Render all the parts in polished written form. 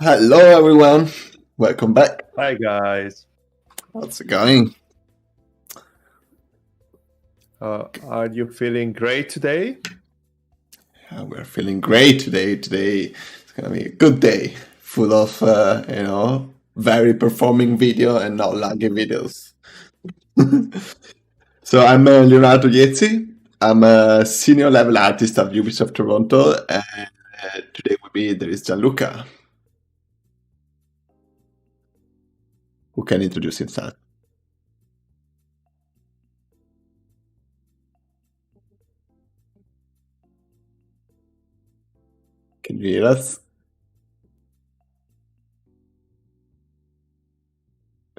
Hello, everyone. Welcome back. Hi guys. How's it going? Are you feeling great today? We're feeling great today. Today it's gonna be a good day, full of very performing video and not laggy videos. So I'm Leonardo Yetzi. I'm a senior level artist at Ubisoft Toronto, and today with me there is Gianluca, who can introduce himself. Can you hear us?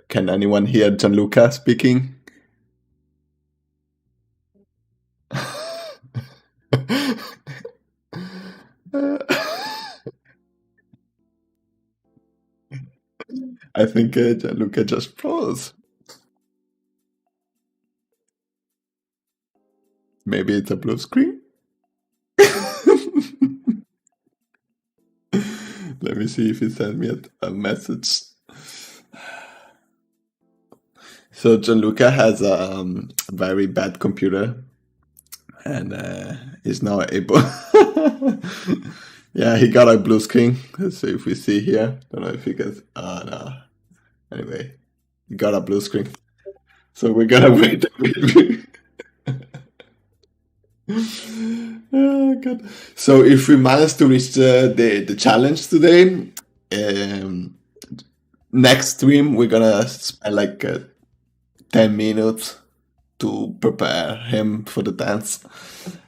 Can anyone hear Gianluca speaking? I think Gianluca just froze. Maybe it's a blue screen? Let me see if he sent me a message. So Gianluca has a very bad computer and is now able... Yeah, he got a blue screen. Let's see if we see here. Don't know if you guys... no. Anyway, he got a blue screen. So we're gonna wait a bit. Oh, God. So if we manage to reach the challenge today, next stream we're gonna spend like 10 minutes to prepare him for the dance,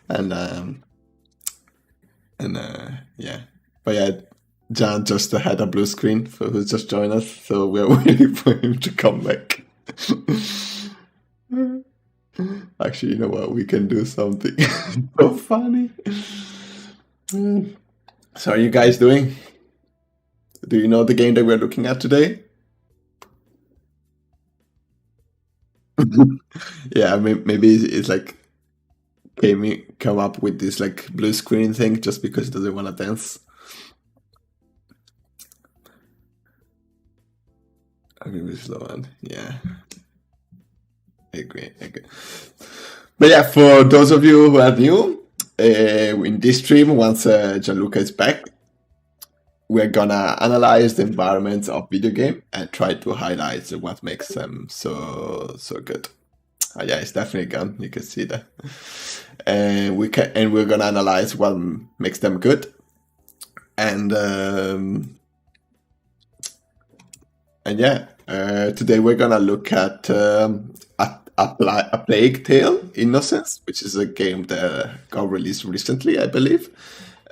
and yeah. But yeah, Jan just had a blue screen for who's just joined us, so we're waiting for him to come back. Actually, you know what? We can do something so funny. So, how are you guys doing? Do you know the game that we're looking at today? Yeah, maybe it's like come up with this like blue screen thing just because it doesn't want to dance. I'm gonna be slow one. Yeah. I agree. But yeah, for those of you who are new, in this stream, once Gianluca is back, we're gonna analyze the environments of Videogame and try to highlight what makes them so good. Yeah, it's definitely gone. You can see that. And we're gonna analyze what makes them good. And yeah, today we're gonna look at A Plague Tale: Innocence, which is a game that got released recently, I believe.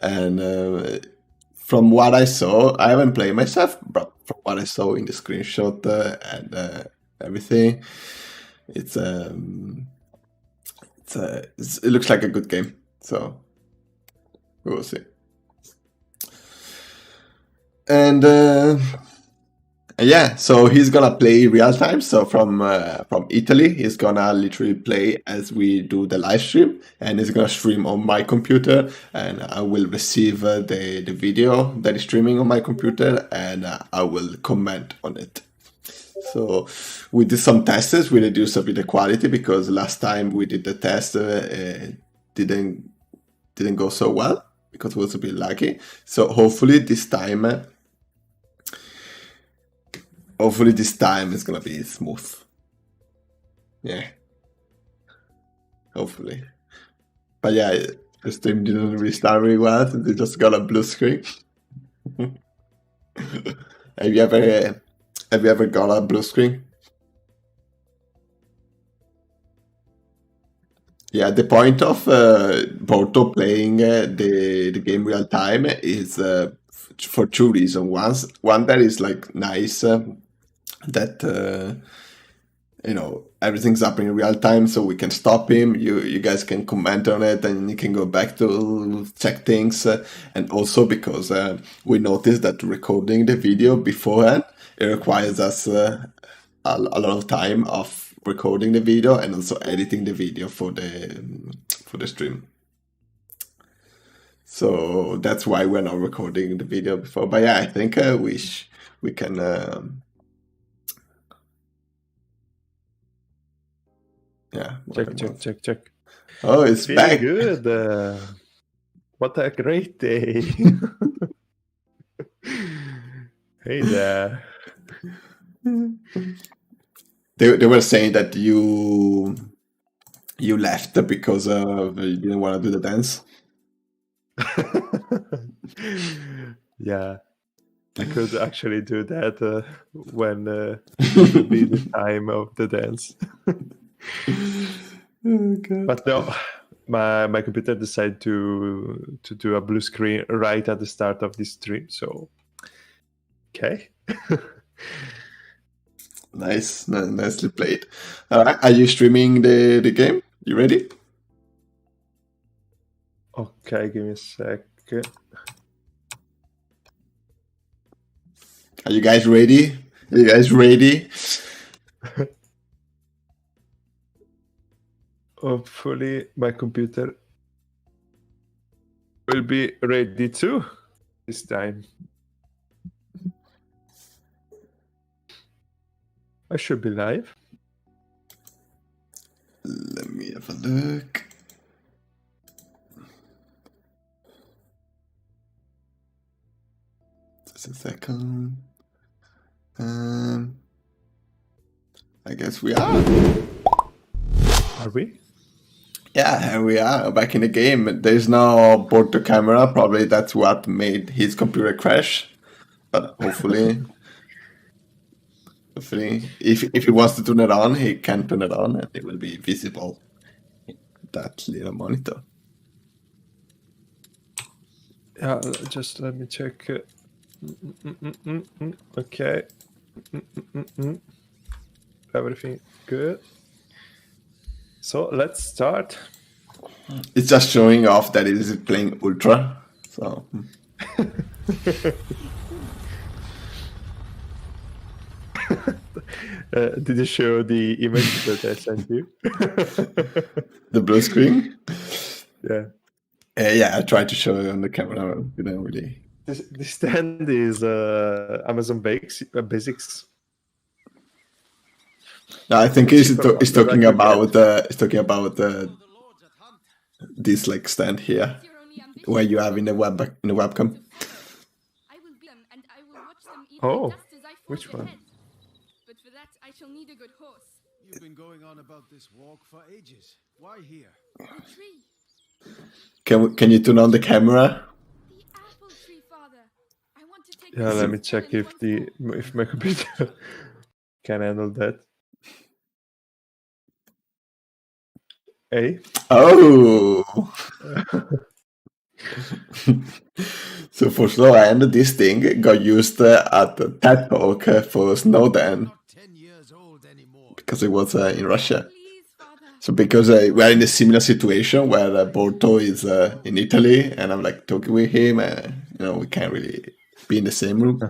And from what I saw, I haven't played myself, but from what I saw in the screenshot and everything, it looks like a good game. So we will see. And yeah, so he's gonna play real time. So from Italy, he's gonna literally play as we do the live stream, and he's gonna stream on my computer, and I will receive the video that is streaming on my computer, and I will comment on it. So we did some tests. We reduced a bit the quality because last time we did the test, didn't go so well because it was a bit laggy. So hopefully this time it's gonna be smooth. Yeah. Hopefully. But yeah, the stream didn't restart very well, so they just got a blue screen. Have you ever got a blue screen? Yeah, the point of Porto playing the game real time is for two reasons. One that is like nice that everything's happening in real time, so we can stop him. You guys can comment on it, and you can go back to check things. And also because we noticed that recording the video beforehand, it requires us a lot of time of recording the video and also editing the video for the stream. So that's why we're not recording the video before. But yeah, I think we can. Yeah. Check. Oh, it's Feeling back. good. What a great day. Hey there. They were saying that you left because you didn't want to do the dance. Yeah, I could actually do that when it would be the time of the dance. Oh, God. But no, my computer decided to do a blue screen right at the start of this stream. So, okay. Nice, nicely played. All right, are you streaming the game? You ready? Okay, give me a sec. Are you guys ready? Are you guys ready? Hopefully, my computer will be ready too this time. I should be live. Let me have a look. Just a second. I guess we are. Are we? Yeah, here we are back in the game. There's no Porto camera. Probably that's what made his computer crash. But hopefully, if he wants to turn it on, he can turn it on, and it will be visible. That little monitor. Yeah, just let me check. Okay. Everything good. So let's start. It's just showing off that it is playing Ultra. So. Did you show the image that I sent you? The blue screen? Yeah. Yeah, I tried to show it on the camera. You know, really. The stand is Amazon Basics. No, I think he's talking about this like stand here, where you have in the webcam. Oh, which one? But for that, I shall need a good horse. You've been going on about this walk for ages. Why here? The tree. Can you turn on the camera? The apple tree, father. I want to take Yeah, let me check if my computer can handle that. Hey. Oh. So for slow end, this thing got used at the TED Talk for Snowden because it was in Russia. So because we're in a similar situation where Borto is in Italy and I'm like talking with him, we can't really be in the same room.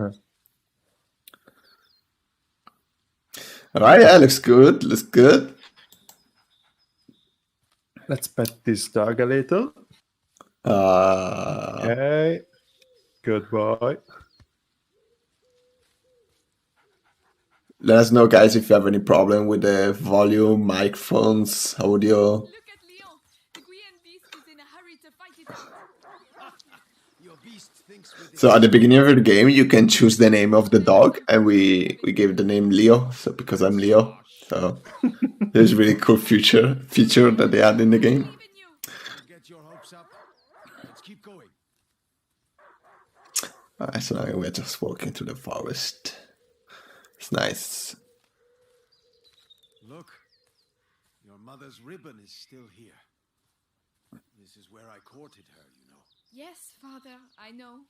All right, yeah, looks good. Let's pet this dog a little. Okay. Good boy. Let us know, guys, if you have any problem with the volume, microphones, audio. Look at Leon. The Guian beast is in a hurry to fight it out. Your beast thinks with So at the beginning of the game, you can choose the name of the dog, and we gave the name Leo. So because I'm Leo, so there's a really cool feature that they add in the game. Get your hopes up. Let's keep going. Alright, so now we're just walking through the forest. It's nice. Look, your mother's ribbon is still here. This is where I courted her, you know. Yes, father, I know.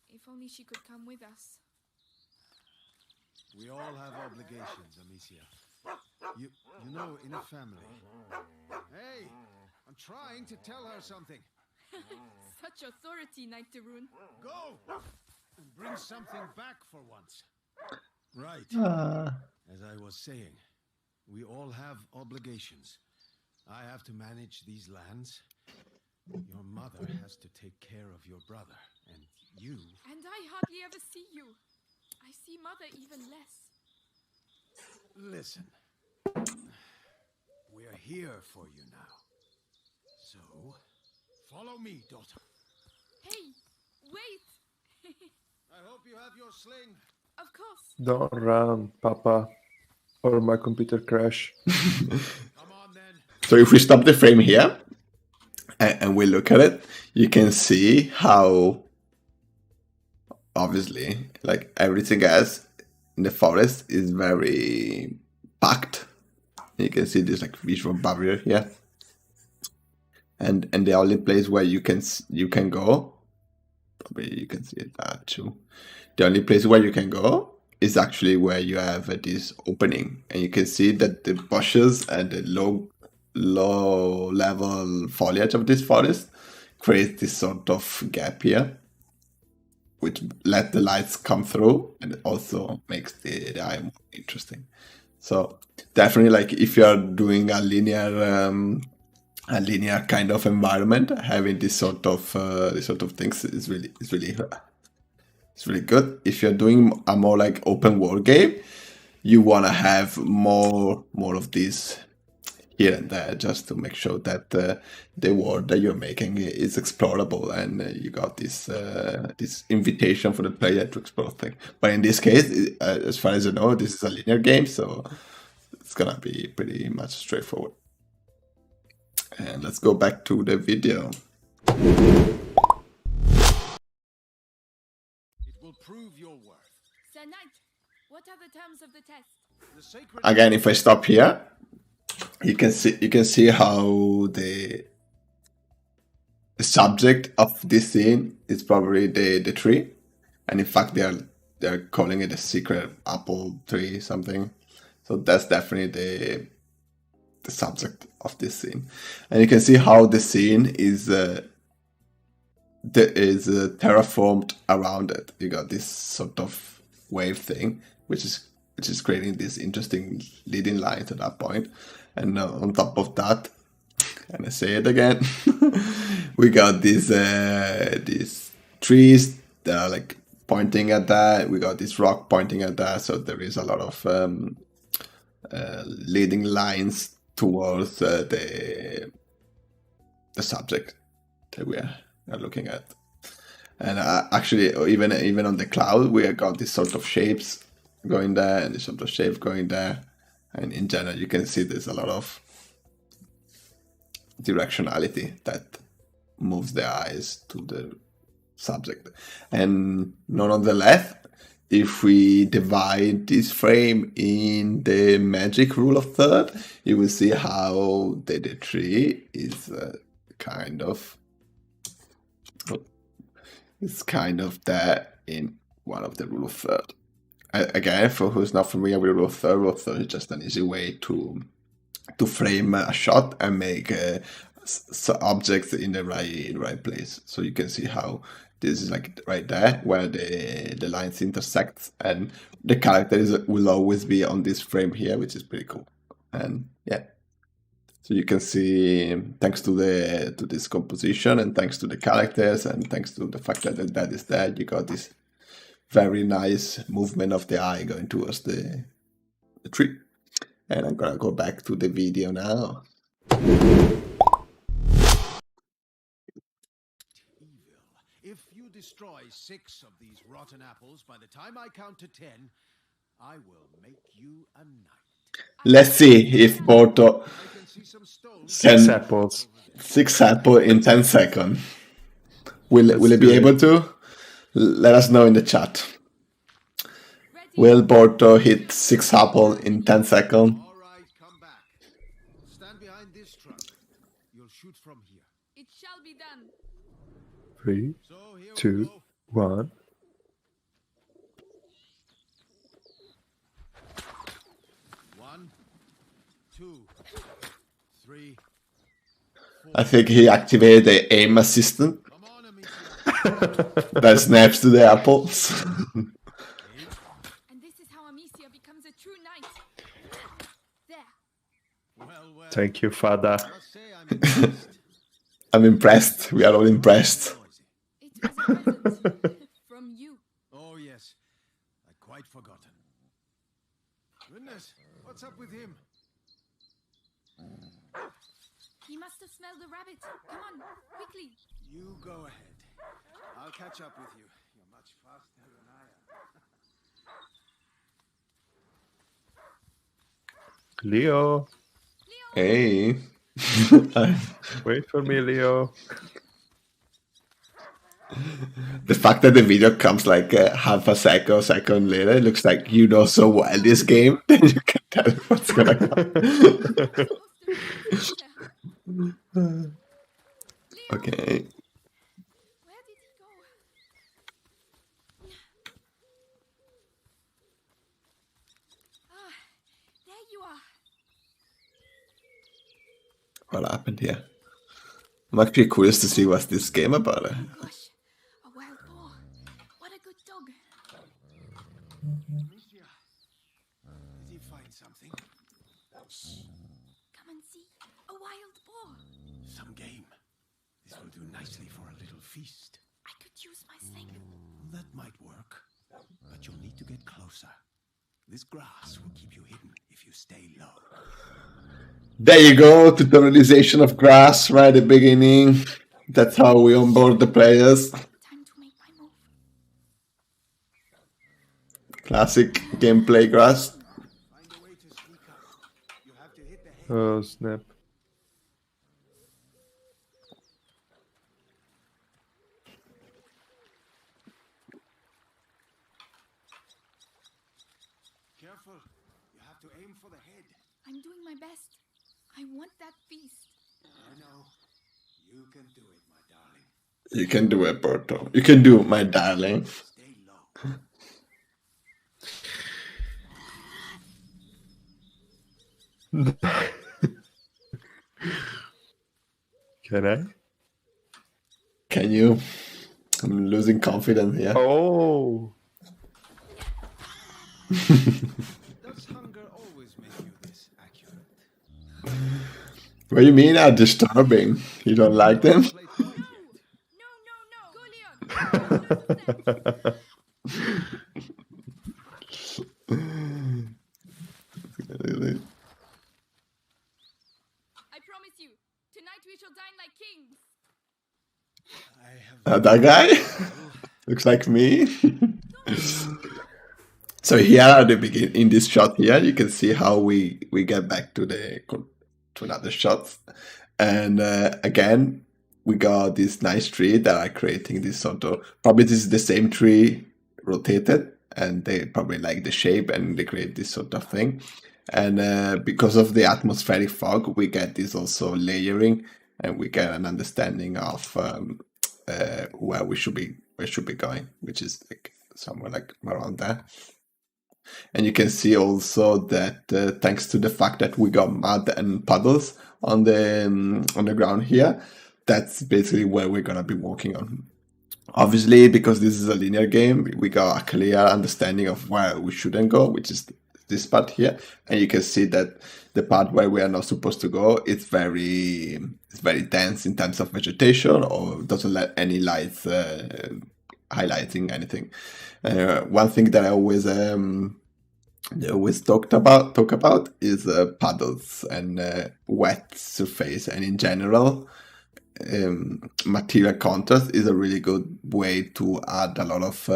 If only she could come with us. We all have obligations, Amicia. You know, in a family. Hey, I'm trying to tell her something. Such authority, Knight de Rune. Go! And bring something back for once. Right. As I was saying, we all have obligations. I have to manage these lands. Your mother has to take care of your brother, and you... And I hardly ever see you. I see Mother even less. Listen. We're here for you now. So, follow me, daughter. Hey, wait! I hope you have your sling. Of course. Don't run, Papa, or my computer crash. Come on then. So if we stop the frame here and we look at it, you can see how obviously like everything else in the forest is very packed. You can see this like visual barrier here, and the only place where you can go, probably you can see it that too. The only place where you can go is actually where you have this opening, and you can see that the bushes and the low level foliage of this forest creates this sort of gap here, which let the lights come through, and it also makes the eye more interesting. So definitely, like if you are doing a linear kind of environment, having this sort of things is really good. If you're doing a more like open world game, you want to have more of this here and there, just to make sure that the world that you're making is explorable, and you got this invitation for the player to explore things. But in this case, as far as I know, this is a linear game, so it's gonna be pretty much straightforward. And let's go back to the video. It will prove your worth. Sir Knight, what are the terms of the test? The sacred... Again, if I stop here, you can see how the subject of this scene is probably the tree, and in fact they're calling it a secret apple tree something. So that's definitely the subject of this scene, and you can see how the scene is terraformed around it. You got this sort of wave thing, which is creating this interesting leading lines at that point. And on top of that, and I say it again, we got these trees that are like pointing at that. We got this rock pointing at that. So there is a lot of leading lines towards the subject that we are looking at. And actually, even on the cloud, we got this sort of shapes going there and this sort of shape going there. And in general, you can see there's a lot of directionality that moves the eyes to the subject. And nonetheless, if we divide this frame in the magic rule of third, you will see how the tree is kind of there in one of the rule of third. Again, for who's not familiar with rule of third is just an easy way to frame a shot and make objects in the right place. So you can see how this is like right there where the lines intersect, and the character will always be on this frame here, which is pretty cool. And yeah, so you can see, thanks to this composition, and thanks to the characters, and thanks to the fact that is there, you got this very nice movement of the eye going towards the tree. And I'm gonna go back to the video now. Evil. If you destroy 6 of these rotten apples by the time I count to 10, I will make you a knight. Let's see if Borto I can see some stones. 6 apples. 6 apples in 10 seconds. Will it be able to? Let us know in the chat. Will Borto hit 6 apples in 10 seconds? All right, come back. Stand behind this truck. You'll shoot from here. It shall be done. 3, So here we 2, go. 1. 1, 2, 3, 4. I think he activated the aim assistant Come on, Amicia. that snaps to the apples. And this is how Amicia becomes a true knight. There. Well, Thank you, Father. I'll say I'm impressed. I'm impressed. We are all impressed. It was a present from you. Oh, yes. I'd quite forgotten. Goodness, what's up with him? He must have smelled the rabbit. Come on, quickly. You go ahead. I'll catch up with you. You're much faster than I am. Leo, Hey. wait for me, Leo. The fact that the video comes like half a second later, it looks like you know so well this game that you can tell what's gonna come. Okay. Where did he go? Ah, there you are. What happened here? I'm actually curious to see what's this game about. Gosh, a wild boar. What a good dog. Amicia, did he find something? Come and see. A wild boar. Some game. This will do nicely for a little feast. I could use my snake. That might work, but you'll need to get closer. This grass will keep you hidden if you stay low. There you go, tutorialization of grass right at the beginning. That's how we onboard the players. Time to make my move. Classic gameplay grass. Find a way to sneak up. You have to hit the head. Oh, snap. Careful. You have to aim for the head. I'm doing my best. I want that feast. I know. You can do it, my darling. You can do it, Berto. You can do it, my darling. Stay low. Can I? Can you? I'm losing confidence here. Oh, Does hunger always make you this accurate? What do you mean are disturbing? You don't like them? Play point yet. No. Go, Leon. I promise you, tonight we shall dine like kings. I have That guy? Looks like me. So here at the beginning, in this shot here, you can see how we get back to another shot. And again, we got this nice tree that are creating this sort of, probably this is the same tree rotated, and they probably like the shape and they create this sort of thing. And because of the atmospheric fog, we get this also layering, and we get an understanding of where we should be going, which is like somewhere like around there. And you can see also that thanks to the fact that we got mud and puddles on the ground here, that's basically where we're gonna be walking on. Obviously, because this is a linear game, we got a clear understanding of where we shouldn't go, which is this part here. And you can see that the part where we are not supposed to go is very dense in terms of vegetation, or doesn't let any lights highlighting anything. One thing that I always talk about is puddles and wet surface, and in general, material contrast is a really good way to add a lot of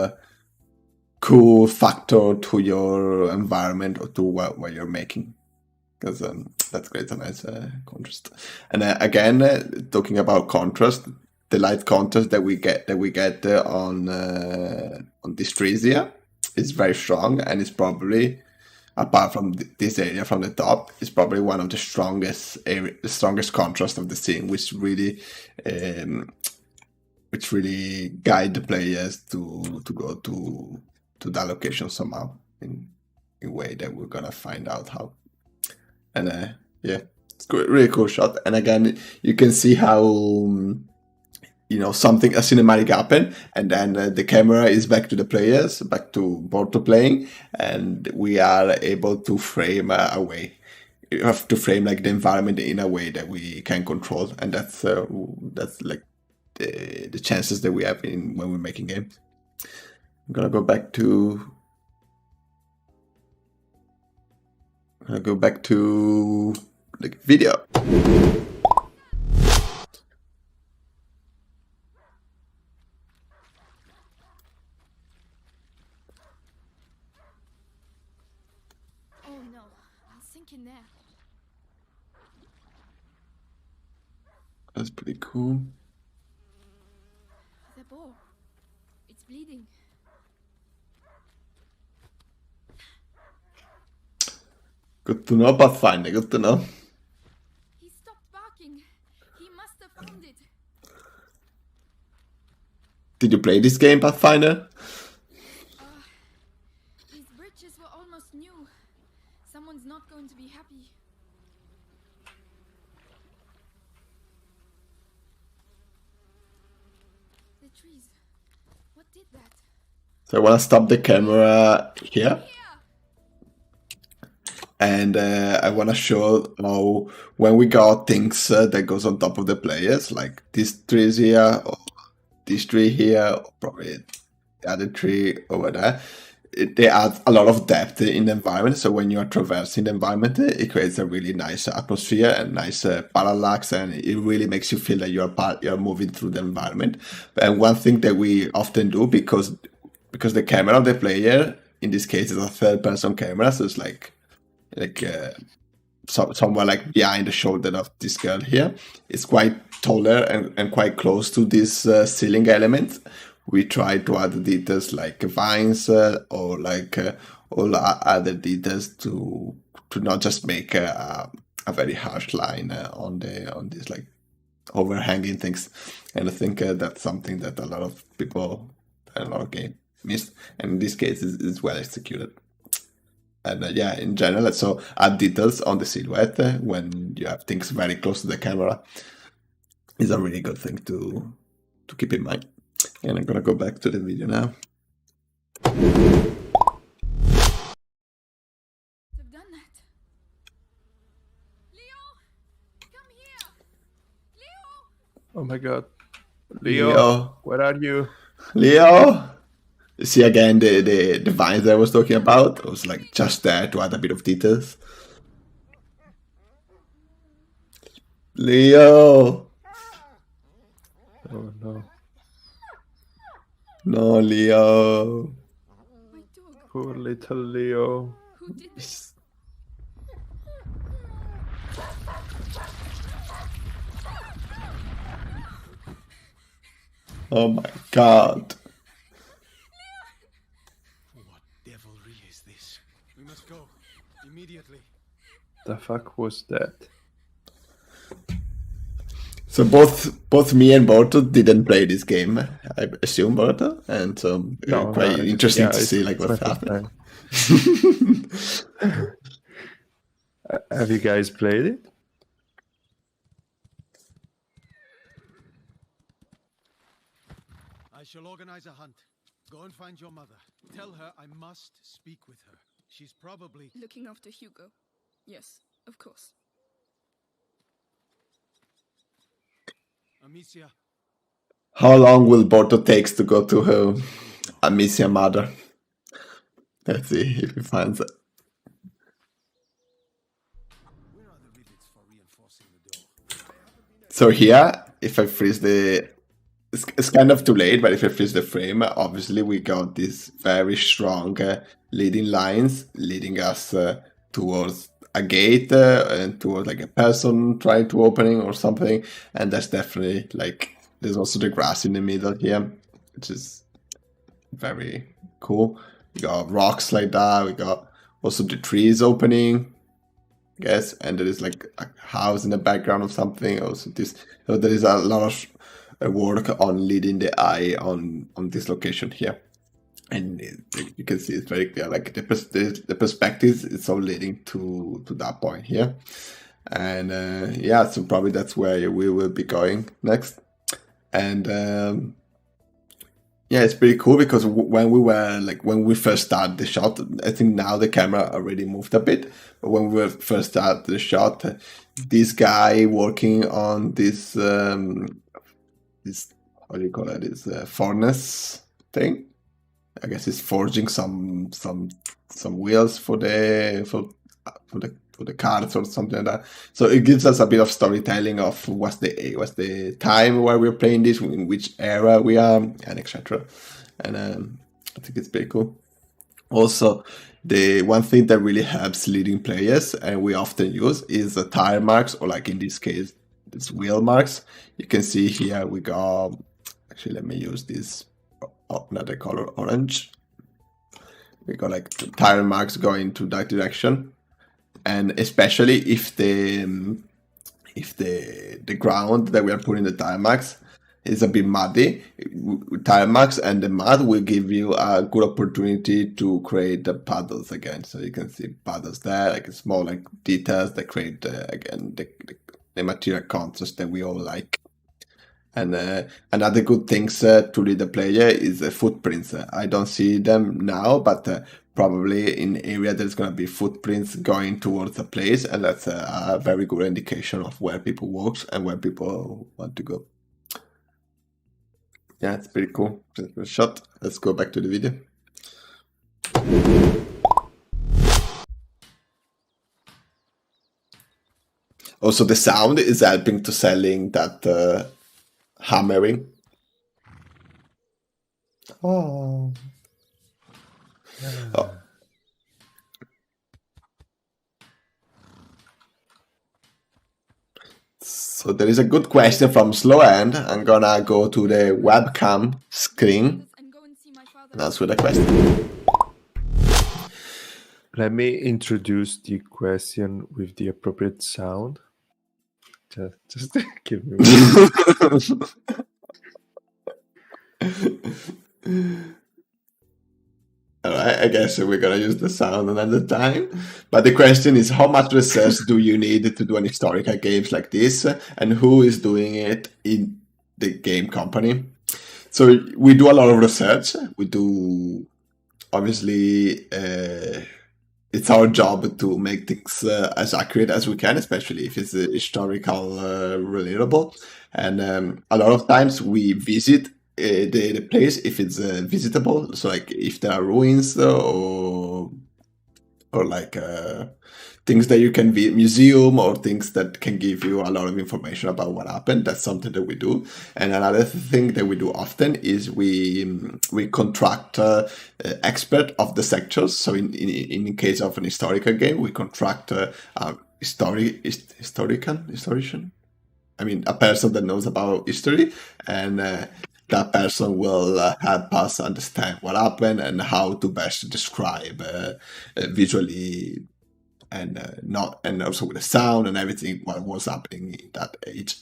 cool factor to your environment or to what you're making, because that's great, a nice contrast. And again, talking about contrast, the light contrast that we get on this trees here is very strong, and it's probably, apart from this area from the top, is probably one of the strongest contrast of the scene, which really guide the players to go to that location somehow in a way that we're gonna find out how. And yeah, it's a really cool shot. And again, you can see how a cinematic happen, and then the camera is back to the players, back to Borto playing, and we are able to frame away you have to frame like the environment in a way that we can control, and that's like the chances that we have when we're making games. I'm gonna go back to like video. Oh no, I'll sink in there. That's pretty cool. The ball. It's bleeding. Good to know, Pathfinder. Good to know. He stopped barking. He must have found it. Did you play this game, Pathfinder? These bridges were almost new. Someone's not going to be happy. The trees. What did that? So I want to stop the camera here. And I want to show how when we got things that goes on top of the players, like these trees here, or this tree here, or probably the other tree over there, they add a lot of depth in the environment. So when you are traversing the environment, it creates a really nice atmosphere and nice parallax, and it really makes you feel that you're moving through the environment. And one thing that we often do, because the camera of the player in this case is a third-person camera, so it's like somewhere like behind the shoulder of this girl here. It's quite taller and quite close to this ceiling element. We try to add details like vines or like all other details to not just make a very harsh line on these like overhanging things. And I think that's something that a lot of people and a lot of games miss. And in this case, it's well executed. And yeah, in general, so add details on the silhouette when you have things very close to the camera is a really good thing to keep in mind. And I'm gonna go back to the video now. They've done that. Leo, come here. Leo. Oh my god. Leo, Leo. where are you? Leo! See again the vines that I was talking about? It was like just there to add a bit of details. Leo! Oh no. No, Leo. My dog. Poor little Leo. Who did this? Oh my god. What devilry is this? We must go immediately. The fuck was that? So both me and Borto didn't play this game, I assume, Borto, and so quite interesting to see like what's happening. Have you guys played it? I shall organize a hunt. Go and find your mother. Tell her I must speak with her. She's probably... Looking after Hugo. Yes, of course. Amicia. How long will Borto takes to go to her Amicia mother? Let's see if he finds it. Where are the rivets for reinforcing the door? So here, if I freeze the... It's kind of too late, but if I freeze the frame, obviously we got these very strong leading lines leading us towards a gate and towards like a person trying to opening or something. And that's definitely like, there's also the grass in the middle here, which is very cool. We got rocks like that. We got also the trees opening, I guess. And there is like a house in the background of something. Also this, so there is a lot of work on leading the eye on this location here. And you can see it's very clear, like the perspective is all leading to that point here. And yeah, so probably that's where we will be going next. And Yeah, it's pretty cool because when we first started the shot, I think now the camera already moved a bit. But when we first started the shot, this guy working on this how do you call it? This furnace thing. I guess it's forging some wheels for the cars or something like that. So it gives us a bit of storytelling of what's the time where we're playing this, in which era we are, and etc. And I think it's pretty cool. Also, the one thing that really helps leading players, and we often use, is the tire marks, or like in this case, it's wheel marks. You can see here we got. Actually, let me use this another color, orange. We got like the tire marks going to that direction, and especially if the ground that we are putting the tire marks is a bit muddy, tire marks and the mud will give you a good opportunity to create the puddles again. So you can see puddles there, like small like details that create again the material contrast that we all like. And another good things to lead the player is the footprints. I don't see them now, but probably in area there's going to be footprints going towards a place, and that's a very good indication of where people walk and where people want to go. Yeah, it's pretty cool. Shot. Let's go back to the video. Also, the sound is helping to selling that hammering. Oh. Oh. So there is a good question from Slow End. I'm gonna go to the webcam screen and answer the question. Let me introduce the question with the appropriate sound. Just give me Alright, I guess we're gonna use the sound another time. But the question is, how much research do you need to do an historical games like this, and who is doing it in the game company? So we do a lot of research. We do, obviously, it's our job to make things as accurate as we can, especially if it's historical relatable. And a lot of times we visit the place if it's visitable. So like if there are ruins or like things that you can be museum or things that can give you a lot of information about what happened. That's something that we do. And another thing that we do often is we contract expert of the sectors. So in case of an historical game, we contract historian. I mean, a person that knows about history, and that person will help us understand what happened and how to best describe visually and also with the sound and everything what was happening in that age.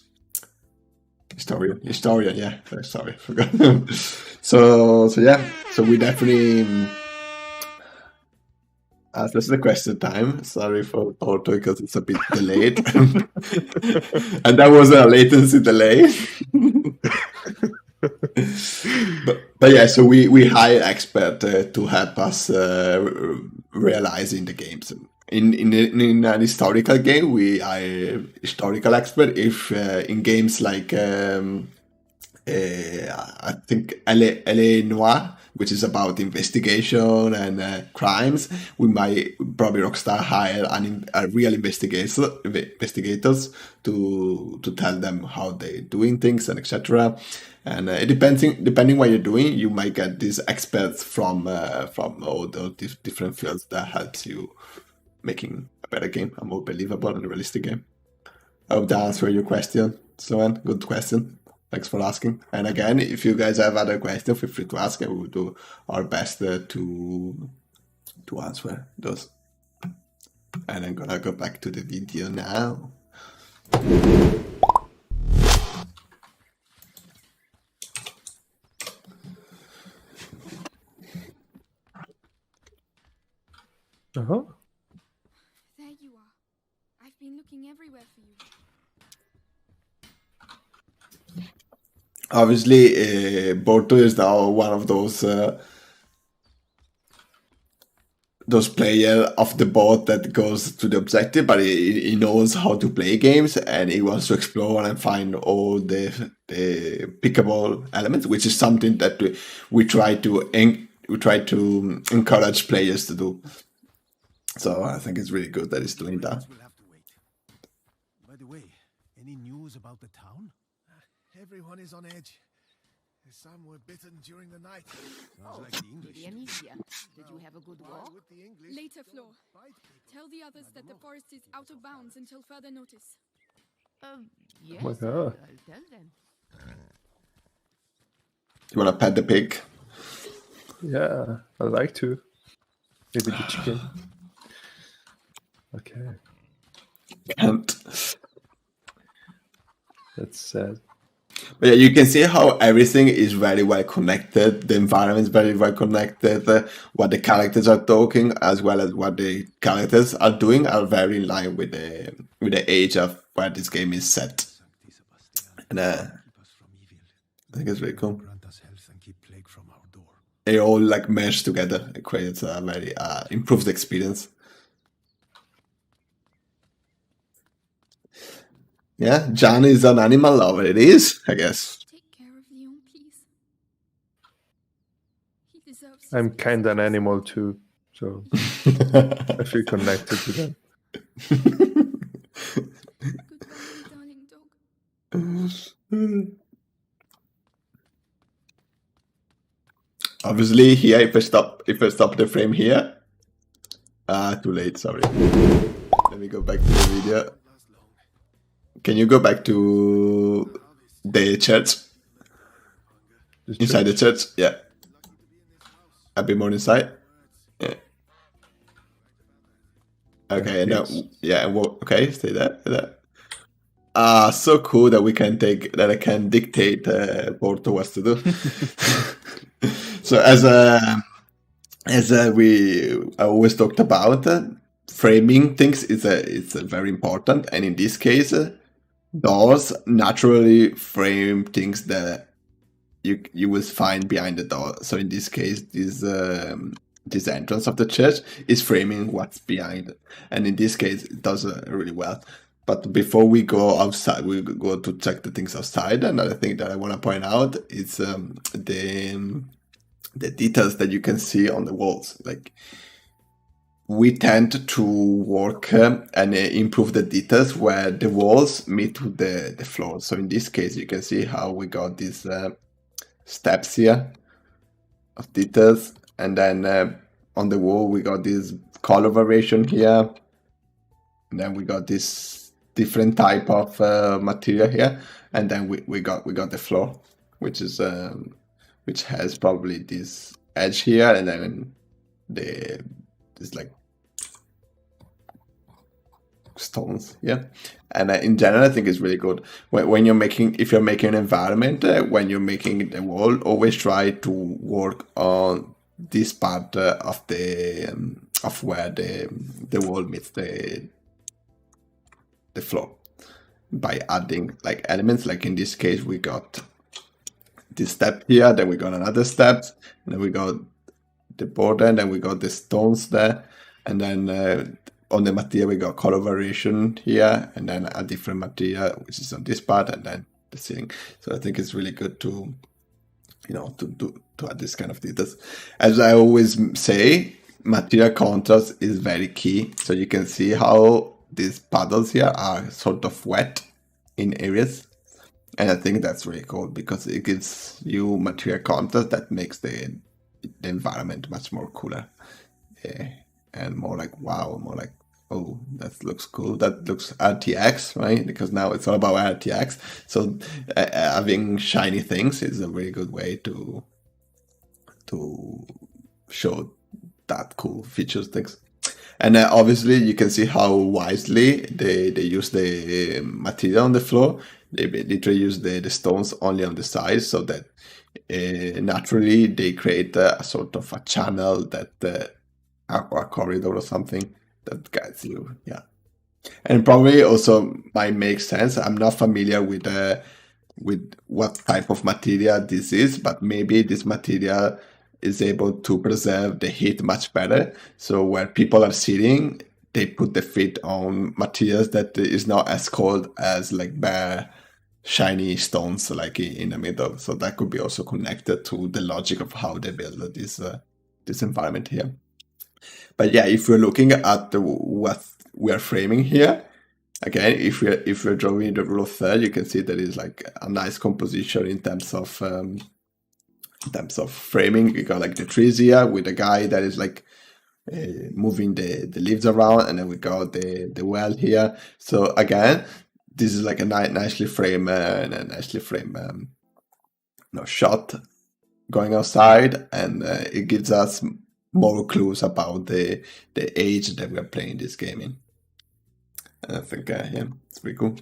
Historian, yeah. Sorry, forgot. so yeah. So we definitely. This is the question time. Sorry for Porto because it's a bit delayed, and that was a latency delay. but yeah, so we hire expert to help us realizing the games. In an historical game, we hire historical expert. If in games like I think LA Noir, which is about investigation and crimes, we might probably Rockstar hire a real investigators to tell them how they're doing things and etc. And depending what you're doing, you might get these experts from all the different fields that helps you making a better game, a more believable and realistic game. I hope that answered your question, Sloan. Good question. Thanks for asking. And again, if you guys have other questions, feel free to ask, and we will do our best to answer those. And I'm gonna go back to the video now. Uh-huh. There you are. I've been looking everywhere for you. obviously, Borto is now one of those player of the boat that goes to the objective, but he knows how to play games, and he wants to explore and find all the pickable elements, which is something that we try to encourage players to do. So I think it's really good that he's doing that. We'll have to wait. By the way, any news about the town? Everyone is on edge. Some were bitten during the night. Sounds like the English. Amicia, did you have a good Why walk? with the English? Later, Flo. Bite people. Tell the others that the forest is out of bounds until further notice. Yes, my God. I'll tell them. You wanna pet the pig? Yeah, I like to. Maybe the chicken. Okay, Can't. that's sad. But yeah, you can see how everything is very well connected. The environment is very well connected. What the characters are talking, as well as what the characters are doing, are very in line with the age of where this game is set. And I think it's really cool. Grant us health and keep plague from our door. They all like mesh together. It creates a very improved experience. Yeah, Jan is an animal lover. It is, I guess. Take care of Leon, please. He deserves. his I'm best. kind of an animal too, so I feel connected to them. Goodbye, darling dog. Obviously, here if I stop the frame here. Too late. Sorry. Let me go back to the video. Can you go back to the church? This Inside the church? Yeah. A bit more inside. Yeah. Okay, and now, yeah, okay, stay there. So cool that I can dictate Porto what to do. So I always talked about, framing things is very important, and in this case, doors naturally frame things that you will find behind the door. So in this case, this entrance of the church is framing what's behind, and in this case, it does really well. But before we go outside, we go to check the things outside. Another thing that I want to point out is the details that you can see on the walls. Like, we tend to work and improve the details where the walls meet with the floor. So in this case, you can see how we got these steps here of details, and then on the wall we got this color variation here, and then we got this different type of material here, and then we got the floor, which is which has probably this edge here, and then this like stones, yeah. And in general, I think it's really good when if you're making an environment, when you're making the wall, always try to work on this part of where the wall meets the floor, by adding like elements. Like in this case, we got this step here, then we got another step, and then we got the border, and then we got the stones there, and then on the material we got color variation here, and then a different material which is on this part, and then the ceiling. So I think it's really good to add this kind of details. As I always say, material contrast is very key. So you can see how these puddles here are sort of wet in areas, and I think that's really cool because it gives you material contrast that makes the environment much more cooler, and more like wow, more like, oh, that looks cool. That looks RTX, right? Because now it's all about RTX. So having shiny things is a very good way to show that cool features things. And obviously you can see how wisely they use the material on the floor. They literally use the stones only on the sides, so that naturally they create a sort of a channel that a corridor or something that guides you. Yeah. And probably also might make sense. I'm not familiar with what type of material this is, but maybe this material is able to preserve the heat much better. So where people are sitting, they put the feet on materials that is not as cold as like bare shiny stones like in the middle. So that could be also connected to the logic of how they build this environment here. But yeah, if we're looking at what we are framing here, again, if we're drawing the rule of third, you can see that it's like a nice composition in terms of framing. We got like the trees here with the guy that is like moving the leaves around, and then we got the well here. So again, this is like a nicely framed shot going outside, and it gives us more clues about the age that we are playing this game in. And I think yeah, it's pretty cool.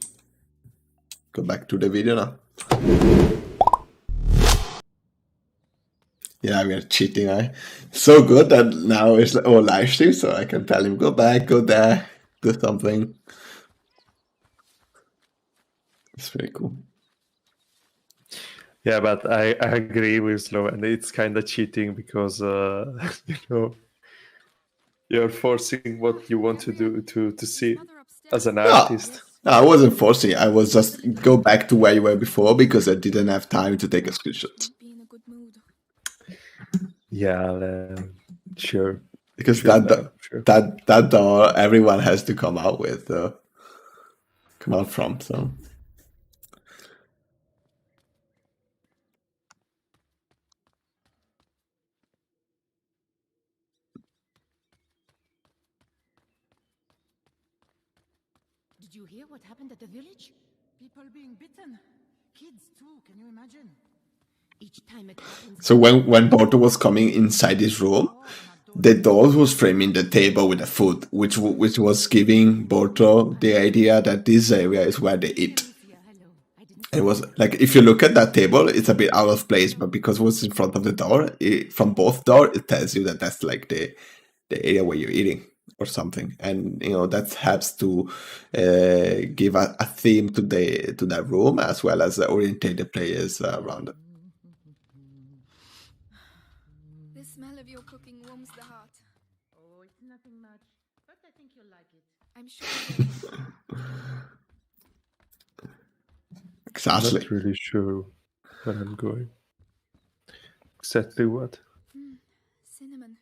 Go back to the video now. Yeah, we are cheating. So good that now it's all live stream, so I can tell him go back, go there, do something. It's pretty cool. Yeah, but I agree with Slow, and it's kind of cheating because you're forcing what you want to do to see as an artist. No, I wasn't forcing. I was just go back to where you were before because I didn't have time to take a screenshot. Be in a good mood. Yeah, sure. Because Sure. that door everyone has to come out from. So Did you hear what happened at the village? People being bitten. Kids too, can you imagine? Each time it happens. So when Borto was coming inside this room, the doll was framing the table with the food, which was giving Borto the idea that this area is where they eat. It was like, if you look at that table, it's a bit out of place, but because it was in front of the door, from both doors, it tells you that that's like the area where you're eating or something, and that helps to give a theme to that room, as well as orientate the players around it. The smell of your cooking warms the heart. Oh, it's nothing much, but I think you'll like it. I'm sure. Exactly. I'm not really sure where I'm going. Exactly what? Cinnamon.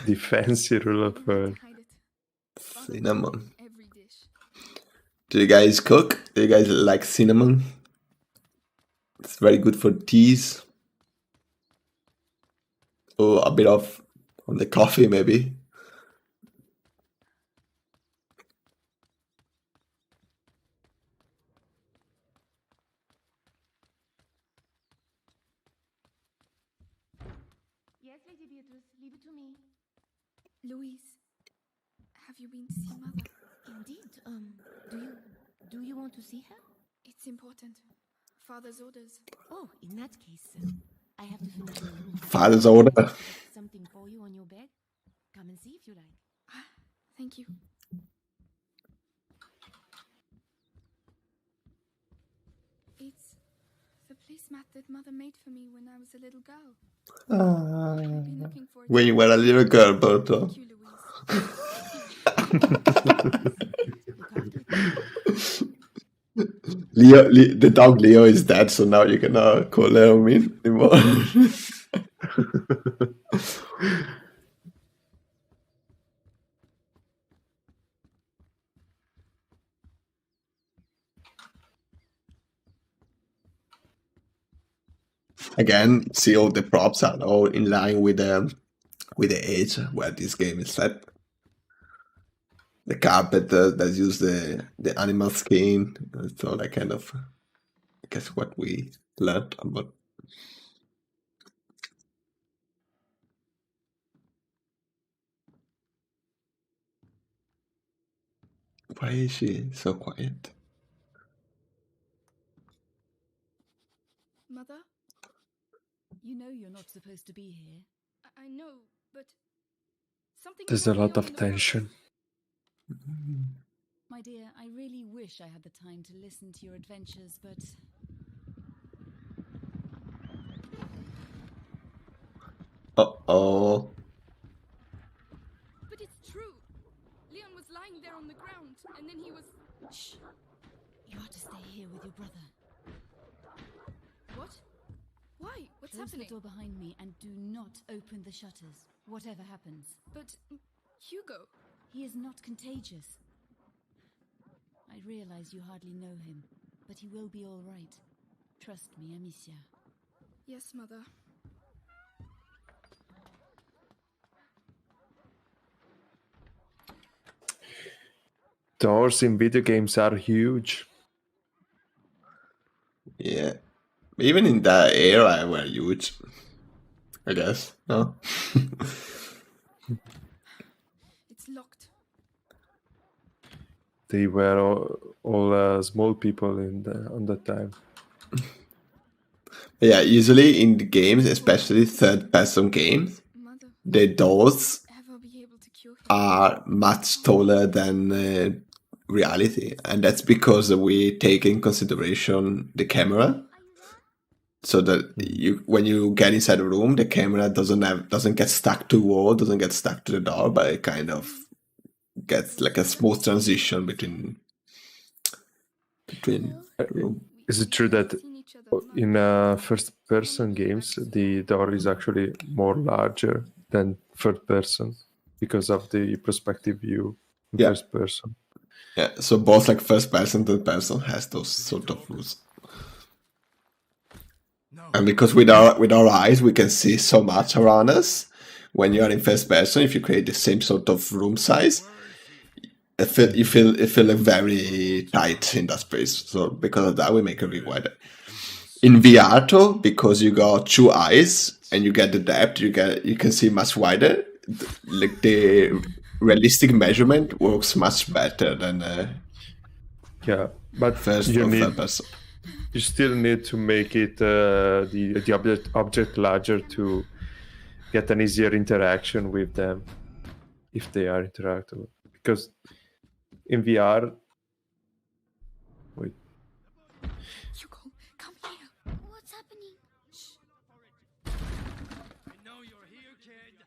The fancy rule of third. Cinnamon. Every dish. Do you guys cook? Do you guys like cinnamon? It's very good for teas. Or a bit of on the coffee, maybe. Yes, Lady Beatrice, leave it to me. Louise, have you been to see Mother? Indeed. Do you want to see her? It's important. Father's orders. Oh, in that case, I have to finish the room. Father's order. Something for you on your bed. Come and see if you like. Thank you. It's the placemat that Mother made for me when I was a little girl. I've been looking for it. When you were a little girl, Borto. Thank you, Louise. Leo, the dog Leo is dead, so now you cannot call her mean anymore. Again, see, all the props are all in line with the age where this game is set. The carpet that use the animal skin, so that kind of, I guess, what we learned about. Why is she so quiet? Mother? You know you're not supposed to be here. I know, but something. There's a lot of tension. My dear, I really wish I had the time to listen to your adventures, but... Uh-oh. But it's true. Leon was lying there on the ground, and then he was... Shh! You are to stay here with your brother. What? Why? What's Close happening? the door behind me and do not open the shutters, whatever happens. But... Hugo... He is not contagious. I realize you hardly know him, but he will be all right. Trust me, Amicia. Yes, Mother. Doors in video games are huge. Yeah. Even in that era were huge. I guess. No? It's locked. They were all small people on that time. Yeah, usually in the games, especially third-person games, Mother, the doors ever be able to cure him? are much taller than reality, and that's because we take in consideration the camera, so that when you get inside a room, the camera doesn't get stuck to the wall, doesn't get stuck to the door, but it kind of gets like a smooth transition between room. Is it true that Seen each other in first-person games, the door is actually more larger than third person because of the perspective view in Yeah. first person? Yeah, so both like first person, third person has those sort of rules. And because with our eyes we can see so much around us, when you are in first person, if you create the same sort of room size, you feel like very tight in that space. So because of that, we make it really wider. In VR though, because you got two eyes and you get the depth, you can see much wider. Like the realistic measurement works much better than Yeah, but first you or need third person. you still need to make it the object larger to get an easier interaction with them if they are interactable. Because in VR, wait, Hugo, come here. What's happening? I know you're here, kid.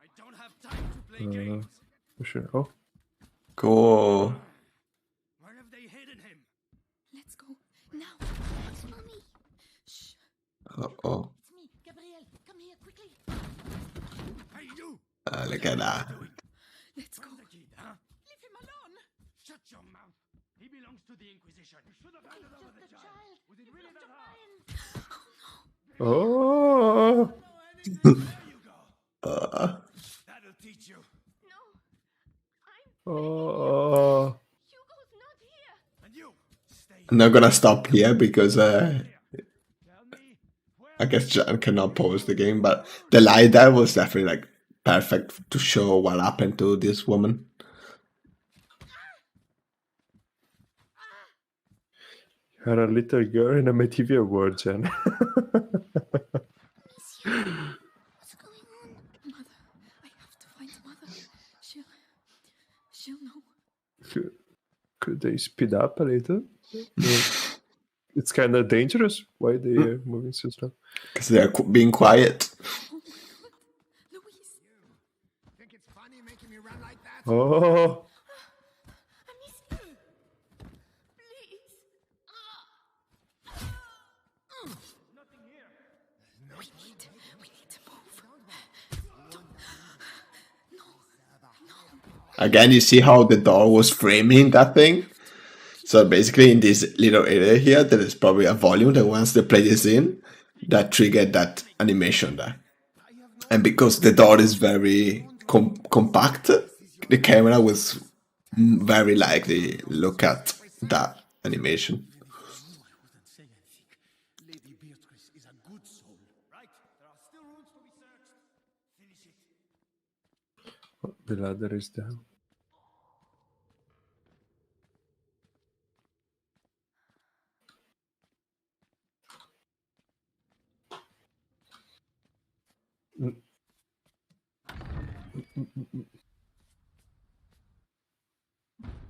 I don't have time to play games. sure. Oh, Cool. Where have they hidden him? Let's go. Now. It's Mommy. Shh. Uh-oh. It's me, Gabrielle. Come here quickly. Hey, you! Look at that. Let's go. The kid, huh? Leave him alone. Shut your mouth. He belongs to the Inquisition. You should have handed over the Just a child. Was it really that hard? oh, There you go. That'll teach you. oh. Hugo's not here. And you, stay I'm not gonna stop here because Tell me where I guess John cannot pause the game, but the light there was definitely like perfect to show what happened to this woman. You're a little girl in a medieval world, Jen. What's going on? Mother, I have to find Mother. She'll know. Could they speed up a little? It's kind of dangerous. Why they are moving so slow? Because they're being quiet. Oh my God. Louise. Think it's funny making me run like that? Oh, I miss you. Please. We need to move. Again, you see how the door was framing that thing? So basically in this little area here, there is probably a volume that once they play this in, that triggered that animation there. And because the door is very compact, the camera was very likely look at that animation. Lady Beatrice is a good soul. Right. There are still rooms to be searched. Finish it. the ladder is down.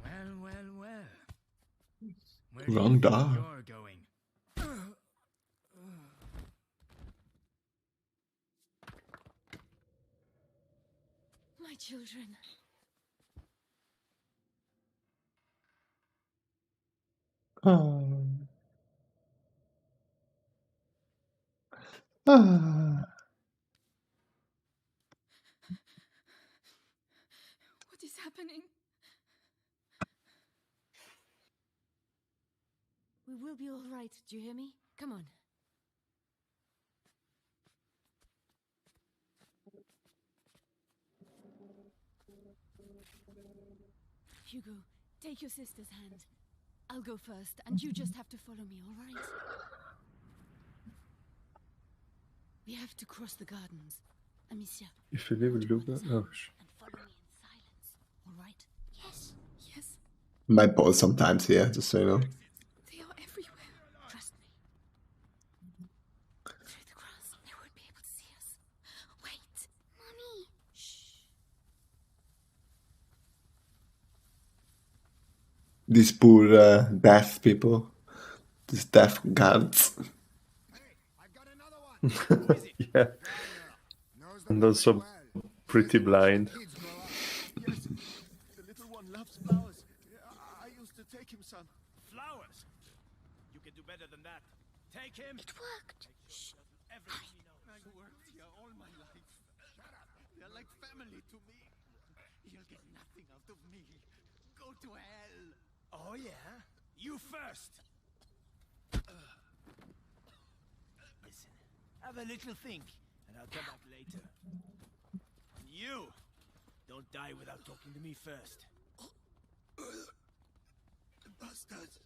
Well, well, Where do you Wrong think door. you're going? My children. What is happening? We will be all right. Do you hear me? Come on. Hugo, take your sister's hand. I'll go first, and you just have to follow me, all right? We have to cross the gardens. Amicia, If you leave Luca, oh, and follow me in silence, all right? Yes. Yes. My balls sometimes here, just so you know. They are everywhere. Trust me. Through the grass, they won't be able to see us. Wait. Mommy. Shh. These poor deaf people. These deaf guards. Hey, I've got another one. Who is it? yeah, Knows the and way also well. pretty Says he watches blind. the kids grow up. Yes, the little one loves flowers. I used to take him some. Flowers. You can do better than that. Take him. It worked. Shh. Everything he knows. I worked here all my life. Shut up. They're like family to me. You'll get nothing out of me. Go to hell. Oh yeah? You first. Listen, have a little think, and I'll come back later. And you, don't die without talking to me first. Bastards.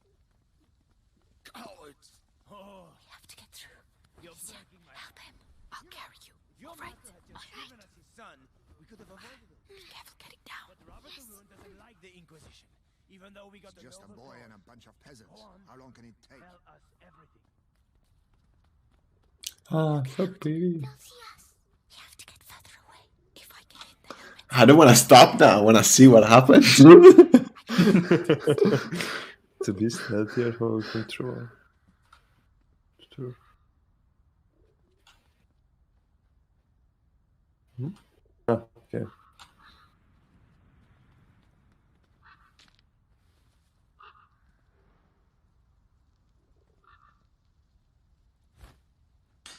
Cowards. Oh, We have to get through. you're breaking my Help him. I'll carry you. If your All right. master had just given us his son, we could have avoided it. Be careful getting down. But Robert the Ruin doesn't like the Inquisition, even though we got the Just a noble boy cause. and a bunch of peasants. Go on. How long can it take? Tell us everything. Ah, so pretty. They'll see us. We have to get further away. If I get in there, I don't want to stop now. I want to see what happens. To be stealthier, hold control. Sure. Ah, okay.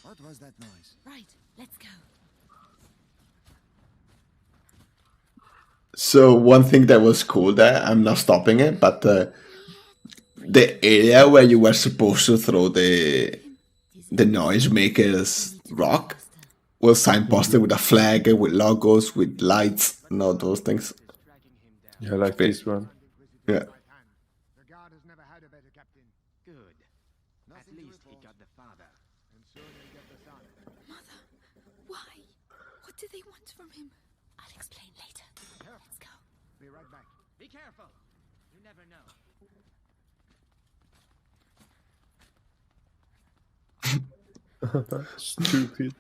What was that noise? right, let's go. So one thing that was cool there, I'm not stopping it, but the area where you were supposed to throw the noisemakers rock was signposted with a flag, with logos, with lights, and all those things. Yeah, I like this one. Yeah. The guard has never had a better captain. Good. At least he got the father. And soon he'll get the son. Mother. Why? What do they want from him? I'll explain later. Let's go. Be right back. Be careful. You never know. Stupid.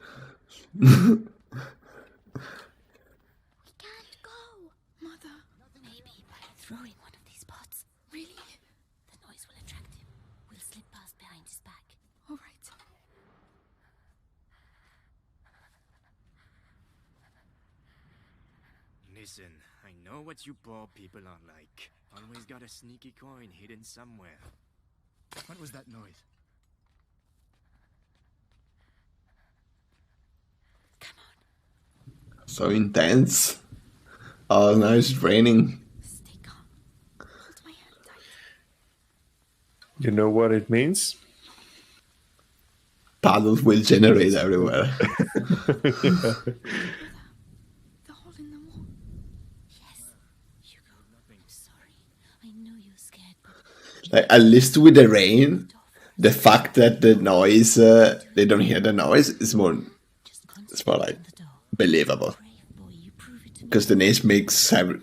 We can't go. Mother. Maybe by throwing one of these pots, Really? the noise will attract him. We'll slip past behind his back. All right. Listen, I know what you poor people are like. Always got a sneaky coin hidden somewhere. What was that noise? Come on. So intense. Oh, now it's raining. Stay calm. Hold my hand tight. You know what it means? Puddles will generate everywhere. The hole in the wall. Yes. Hugo, I'm sorry. I know you're scared, but Like, at least with the rain, the fact that the noise, they don't hear the noise, is more, just it's more like concentrate on the door. believable. Brave boy, you prove it to me. Because the noise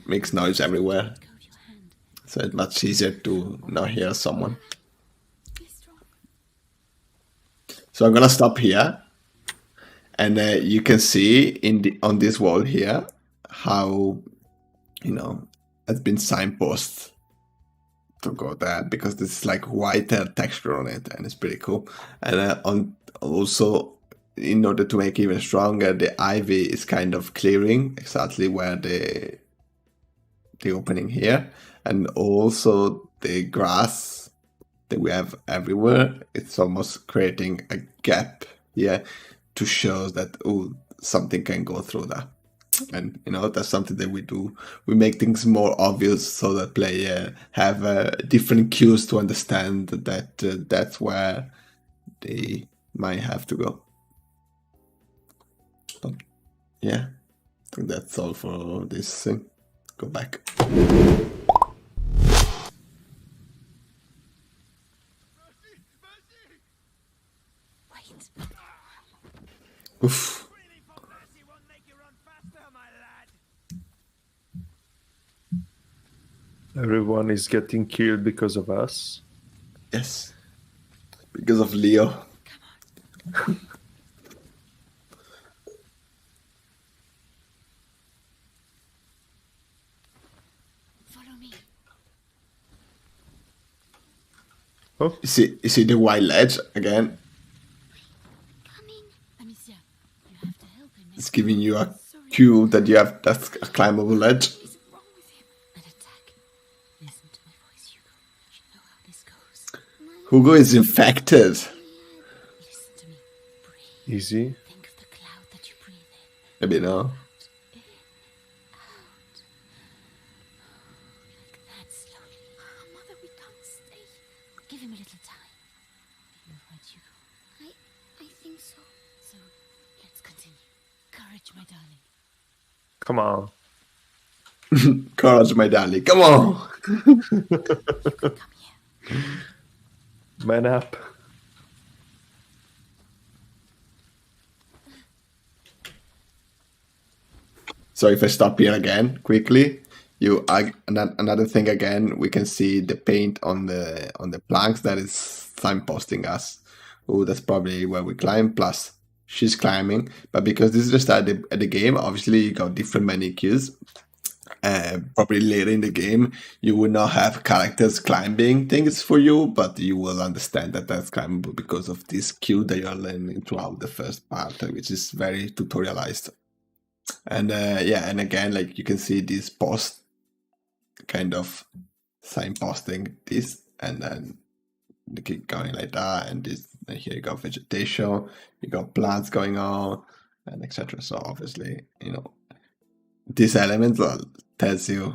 makes noise everywhere. Let go of your hand. So it's much easier to not hear someone. Be strong. So I'm gonna stop here, and you can see on this wall here how, it's been signposted to go there because this is like whiter texture on it, and it's pretty cool. And also, in order to make it even stronger, the ivy is kind of clearing exactly where the opening here, and also the grass that we have everywhere. It's almost creating a gap here to show that something can go through that. And that's something that we do. We make things more obvious so that player have different cues to understand that that's where they might have to go. But yeah, I think that's all for this thing. Go back. Oof. Everyone is getting killed because of us. Yes. Because of Leo. Follow me. Oh. You see the white ledge again? Coming. Amicia, you have to help him. It's giving you a cue that you have that's a climbable ledge. Hugo is infected. Listen to me. Breathe. Easy. Think of the cloud that you breathe in. Maybe no. Out. Like that slowly. Mother, we can't stay. Give him a little time. You're right, Hugo. I think so. So, let's continue. Courage, my darling. Come on. Courage, my darling. Come on. Come here. Man up. So if I stop here again quickly, another thing again, we can see the paint on the planks that is signposting us. Oh, that's probably where we climb. Plus, she's climbing, but because this is the start of the game, obviously you got different menu cues. Probably later in the game, you will not have characters climbing things for you, but you will understand that that's climbable because of this cue that you are learning throughout the first part, which is very tutorialized. And and again, like you can see this post kind of signposting this, and then you keep going like that, and this. And here you got vegetation, you got plants going on, and etc. So obviously, this element tells you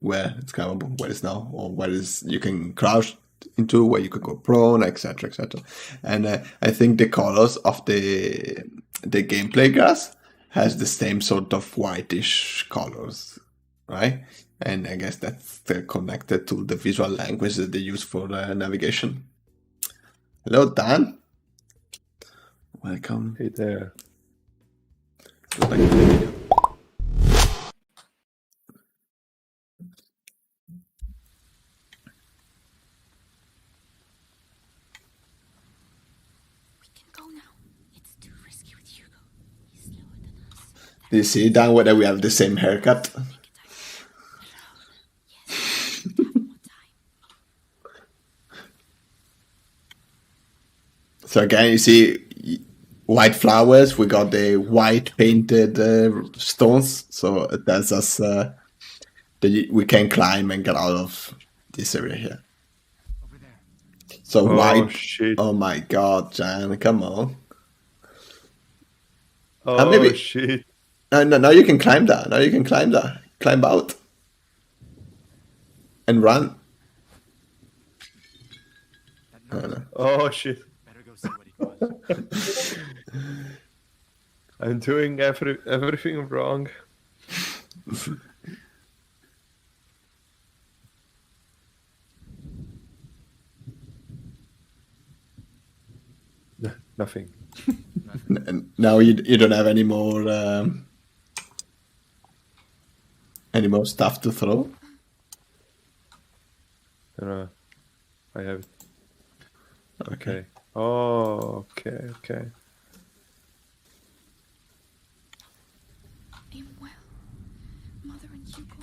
where it's climbable, where it's not, or where you can crouch into, where you can go prone, etc., etc. And I think the colors of the gameplay grass has the same sort of whitish colors, right? And I guess that's connected to the visual language that they use for navigation. Hello, Dan. Welcome. Hey there. Go back to the video. Do you see down whether we have the same haircut? So again, you see white flowers. We got the white painted stones. So it tells us that we can climb and get out of this area here. So white. Shit. Oh my God, Jan, come on. Oh, maybe, shit. No, now you can climb that. Now you can climb that. Climb out. And run. Oh, shit. I'm doing everything wrong. Nothing. Now you don't have any more stuff to throw? I have it. Okay. Oh, okay. Aim well. Mother and Hugo.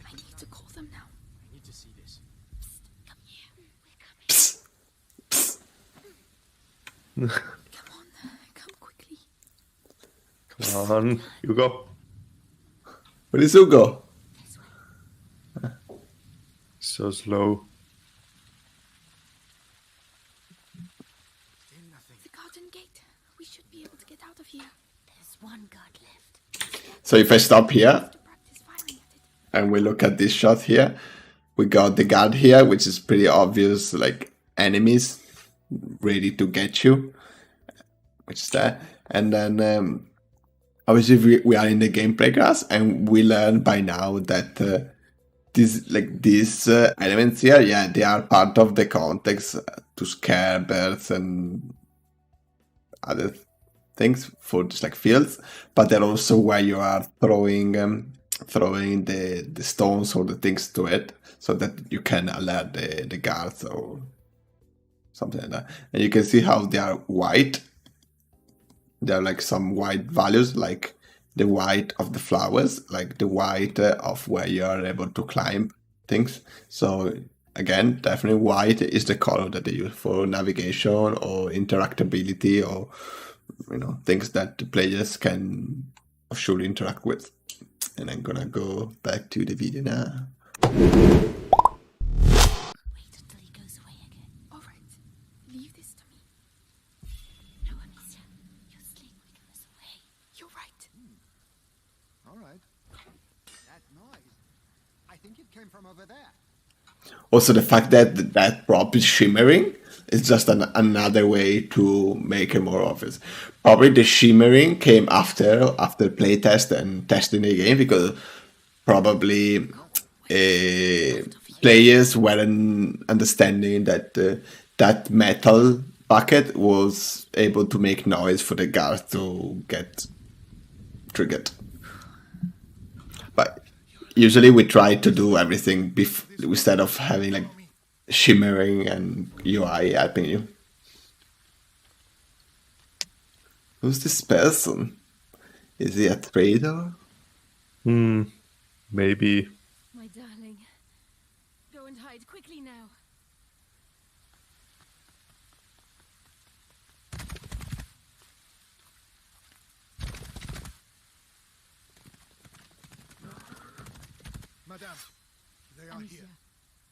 I need to call them now. I need to see this. Come on, come quickly. Come on, Hugo. Where is Hugo? So slow. Still nothing. The garden gate. We should be able to get out of here. There's one guard left. So if I stop here To practice firing at it. and we look at this shot here, we got the guard here, which is pretty obvious, like enemies ready to get you, which is there. And then obviously we are in the gameplay grass, and we learn by now that these elements here, yeah, they are part of the context to scare birds and other things for just like fields, but they're also where you are throwing the stones or the things to it, so that you can alert the guards or something like that. And you can see how they are white. There are like some white values, like the white of the flowers, like the white of where you are able to climb things. So again, definitely white is the color that they use for navigation or interactability, or things that the players can surely interact with. And I'm gonna go back to the video now. Wait until he goes away again. All right, leave this to me. No, Amicia. Your sling will give us away. You're right. All right. That noise, I think it came from over there. Also, the fact that that prop is shimmering is just another way to make it more obvious. Probably the shimmering came after playtest and testing the game, because probably players weren't understanding that that metal bucket was able to make noise for the guards to get triggered. But usually we try to do everything instead of having like shimmering and UI helping you. Who's this person? Is he a traitor? Maybe. My darling. Go and hide quickly now. Madame, they are Amicia, here.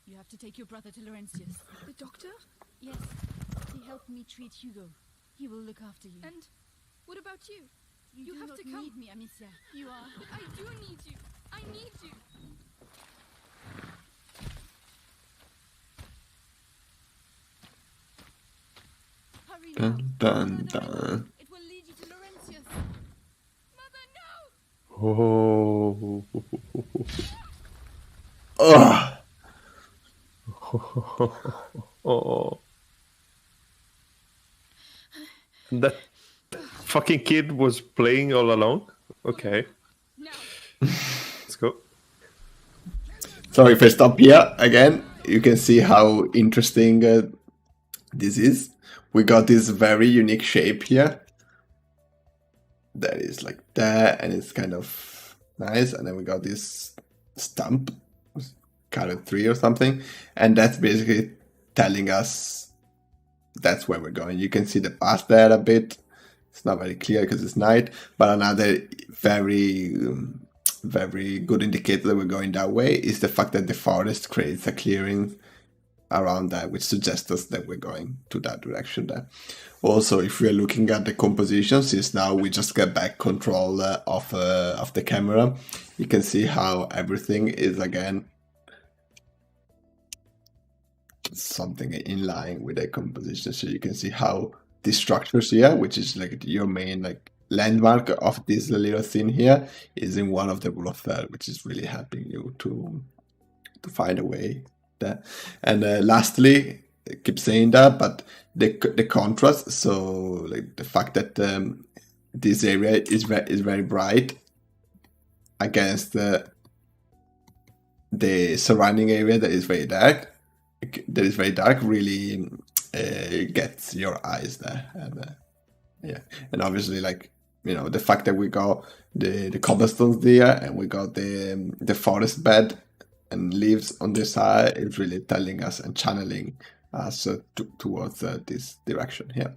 you have to take your brother to Laurentius. The doctor? Yes, he helped me treat Hugo. He will look after you. And what about you? You do have not to come. need me, Amicia. You are. But I do need you. I need you. Hurry now. Dun, dun. It will lead you to Laurentius. Mother, no! Oh. Ugh. Oh. That fucking kid was playing all alone? Okay. Now. Let's go. So if I stop here again, you can see how interesting this is. We got this very unique shape here. That is like that, and it's kind of nice. And then we got this stump, carrot 3 or something. And that's basically telling us that's where we're going. You can see the path there a bit. It's not very clear because it's night, but another very good indicator that we're going that way is the fact that the forest creates a clearing around that, which suggests us that we're going to that direction there. Also, if we're looking at the composition, since now we just get back control of the camera, you can see how everything is again something in line with the composition. So you can see how these structures here, which is like your main like landmark of this little thing here, is in one of the rule of third, which is really helping you to find a way there. And lastly, I keep saying that, but the contrast, so like the fact that this area is very bright against the surrounding area that is very dark. Really gets your eyes there. And yeah, and obviously, like, you know, the fact that we got the cobblestones there and we got the forest bed and leaves on this side is really telling us and channeling us towards this direction here.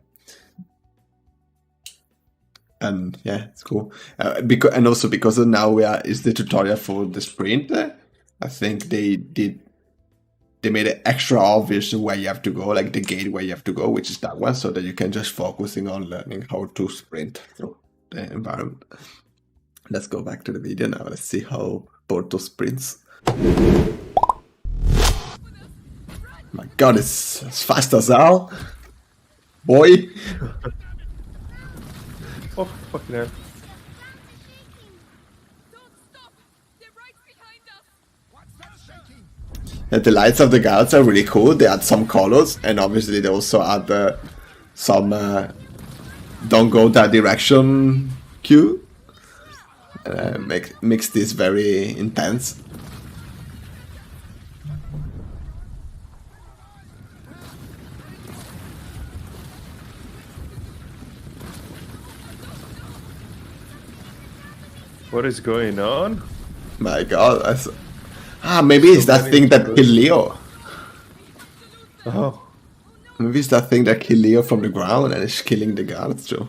And yeah, it's cool. And also because now is the tutorial for the sprint. I think they made it extra obvious where you have to go, like the gate where you have to go, which is that one, so that you can just focusing on learning how to sprint through the environment. Let's go back to the video now. Let's see how Borto sprints. My god, it's as fast as hell. Boy. Oh, fucking hell. And the lights of the guards are really cool. They add some colors, and obviously they also add some don't go that direction cue. Makes this very intense. What is going on? My god. Maybe it's that thing that killed Leo. Oh. Maybe it's that thing that killed Leo from the ground and is killing the guards too.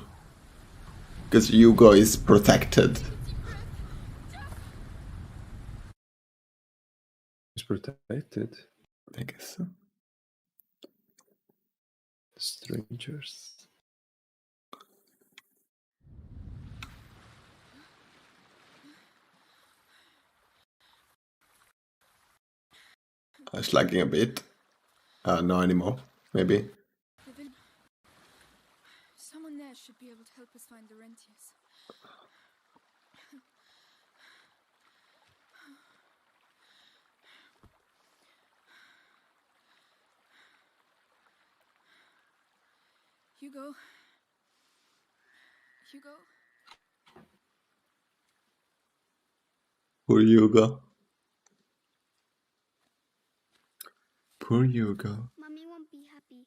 Because Hugo is protected. He's protected. I guess so. Strangers. It's lagging a bit. No anymore. Maybe. Someone there should be able to help us find the rentiers. Hugo. Poor Hugo. Poor Hugo. Mummy won't be happy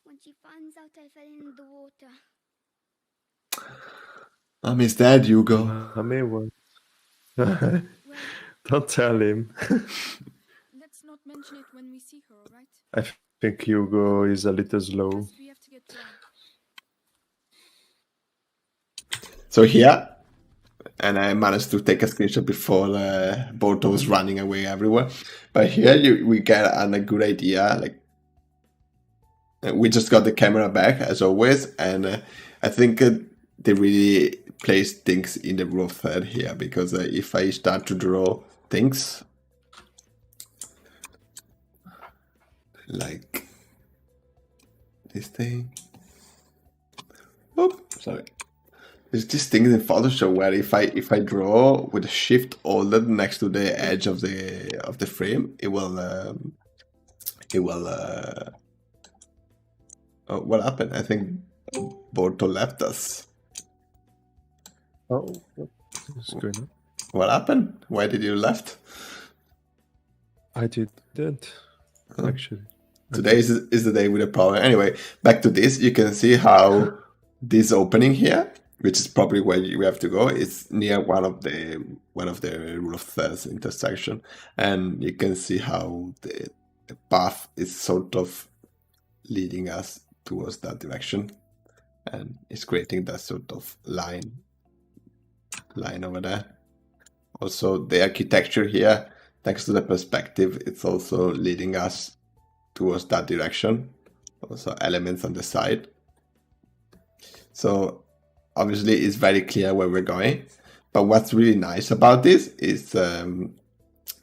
when she finds out I fell in the water. Mommy's dead, Hugo. Mommy what? Don't tell him. Let's not mention it when we see her, alright? I think Hugo is a little slow. We have to get down. So here, and I managed to take a screenshot before Borto was running away everywhere. But here we get a good idea. Like we just got the camera back as always, and I think they really place things in the raw thread here, because if I start to draw things like this thing, sorry. There's these things in Photoshop where if I draw with a shift holder next to the edge of the frame, it will oh, what happened? I think Borto left us. Oh, what's going on? What happened? Why did you left? I didn't actually. Today is the day with a problem. Anyway, back to this. You can see how this opening here, which is probably where we have to go, is near one of the rule of thirds intersection, and you can see how the path is sort of leading us towards that direction, and it's creating that sort of line over there. Also, the architecture here, thanks to the perspective, it's also leading us towards that direction. Also, elements on the side. So obviously, it's very clear where we're going. But what's really nice about this is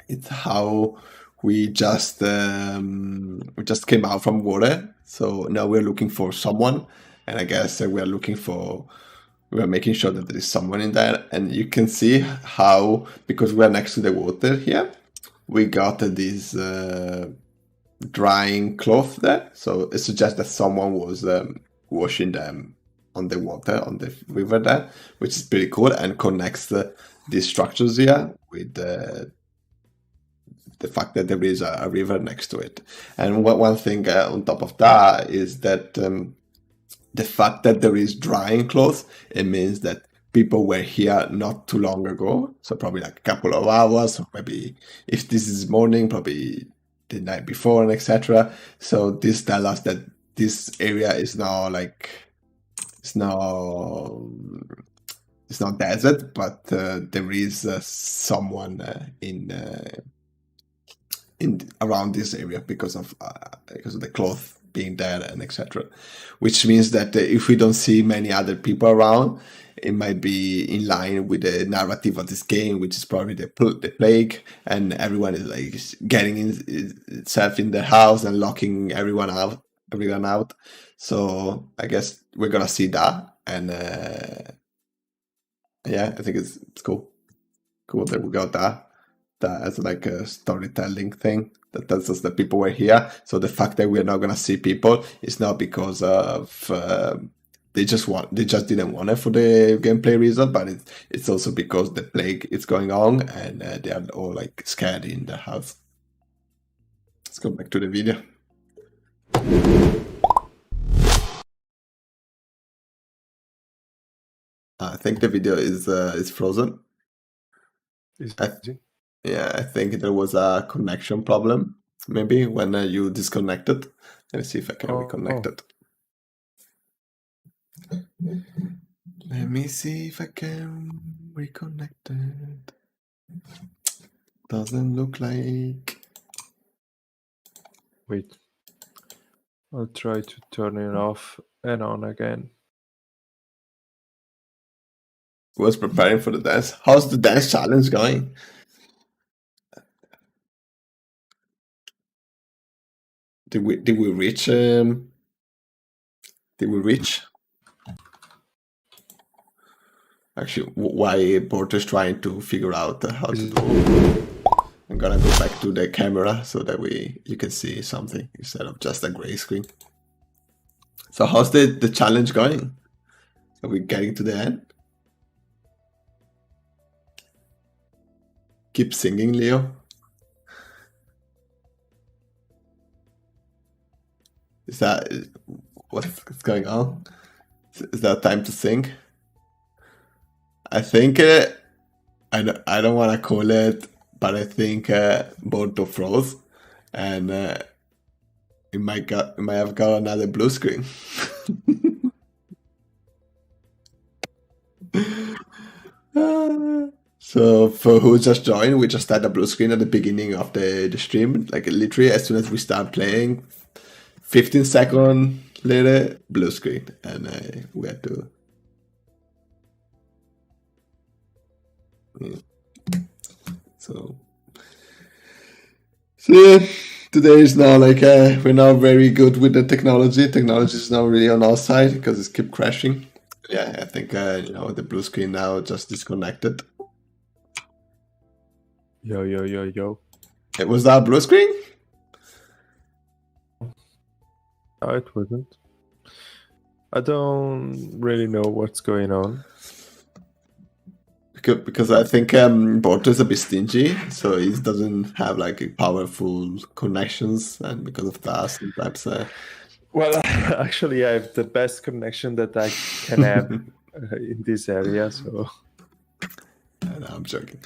it's how we just came out from water. So now we're looking for someone, and I guess we're making sure that there is someone in there. And you can see how, because we're next to the water here, we got this drying cloth there. So it suggests that someone was washing them on the water, on the river there, which is pretty cool, and connects these structures here with the fact that there is a river next to it. And one thing on top of that is that the fact that there is drying clothes, it means that people were here not too long ago, so probably like a couple of hours, or maybe if this is morning, probably the night before, and etc. So this tells us that this area is now like it's not desert, but there is someone in around this area because of the cloth being there and etc. Which means that if we don't see many other people around, it might be in line with the narrative of this game, which is probably the plague, and everyone is like getting itself in their house and locking everyone out. So I guess we're gonna see that, and yeah, I think it's cool that we got that as like a storytelling thing that tells us that people were here. So the fact that we're not gonna see people is not because of they just didn't want it for the gameplay reason, but it's also because the plague is going on and they are all like scared in the house. Let's go back to the video. I think the video is frozen. Yeah, I think there was a connection problem, maybe, when you disconnected. Let me see if I can reconnect it. Let me see if I can reconnect it. Doesn't look like... Wait. I'll try to turn it off and on again. Was preparing for the dance. How's the dance challenge going? Did we reach? Did we reach? Actually, why Porter's trying to figure out how to do. I'm gonna go back to the camera so that you can see something instead of just a gray screen. So how's the challenge going? Are we getting to the end? Keep singing, Leo. Is that what's going on? Is that time to sing? I think I don't want to call it, but I think Borto froze, and it might have got another blue screen. So for who just joined, we just had a blue screen at the beginning of the stream. Like literally as soon as we start playing, 15 seconds later, blue screen, and we had to. Yeah. So yeah, today is now like we're not very good with the technology. Technology is not really on our side because it's keep crashing. Yeah, I think the blue screen now just disconnected. Yo. It was that blue screen? No, it wasn't. I don't really know what's going on. Because I think Borto is a bit stingy, so he doesn't have like powerful connections, and because of that, sometimes. Well, actually, I have the best connection that I can have in this area. So. No, I'm joking.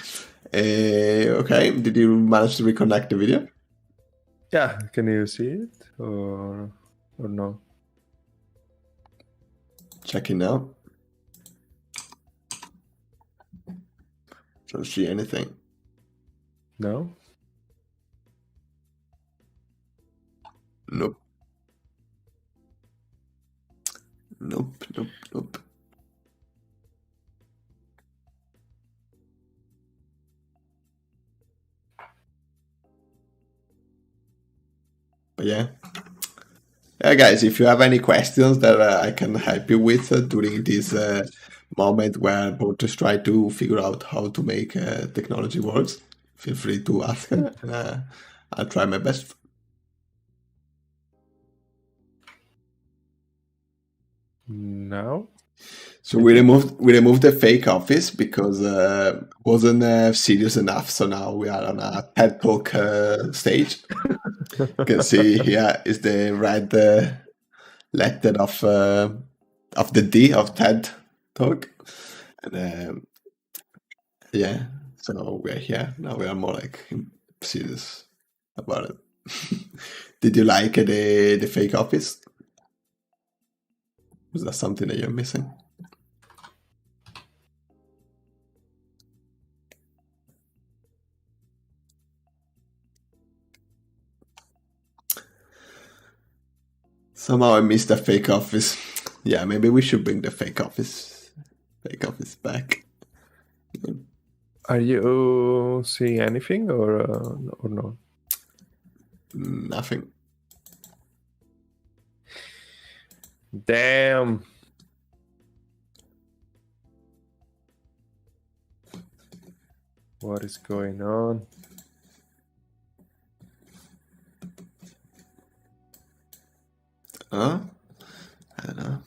Okay, did you manage to reconnect the video? Yeah, can you see it or no? Checking now. Don't see anything. No? Nope. But yeah, guys, if you have any questions that I can help you with during this moment where Borto's try to figure out how to make technology works, feel free to ask, and I'll try my best. No. So we removed the fake office because it wasn't serious enough. So now we are on a TED Talk stage. You can see here is the red letter of the D of TED Talk, and yeah. So we're here now. We are more like serious about it. Did you like the fake office? Is that something that you're missing? Somehow I missed the fake office. Yeah, maybe we should bring the fake office back. Are you seeing anything or no? Nothing. Damn. What is going on? Huh? I don't know.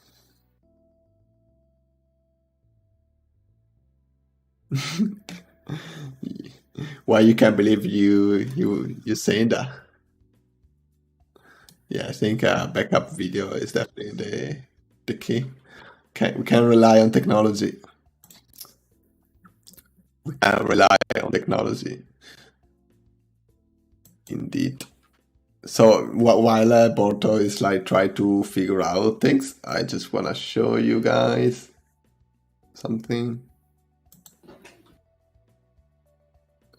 Why you can't believe you're saying that? Yeah, I think backup video is definitely the key. We can't rely on technology. We can't rely on technology. Indeed. So while Borto is like trying to figure out things, I just want to show you guys something.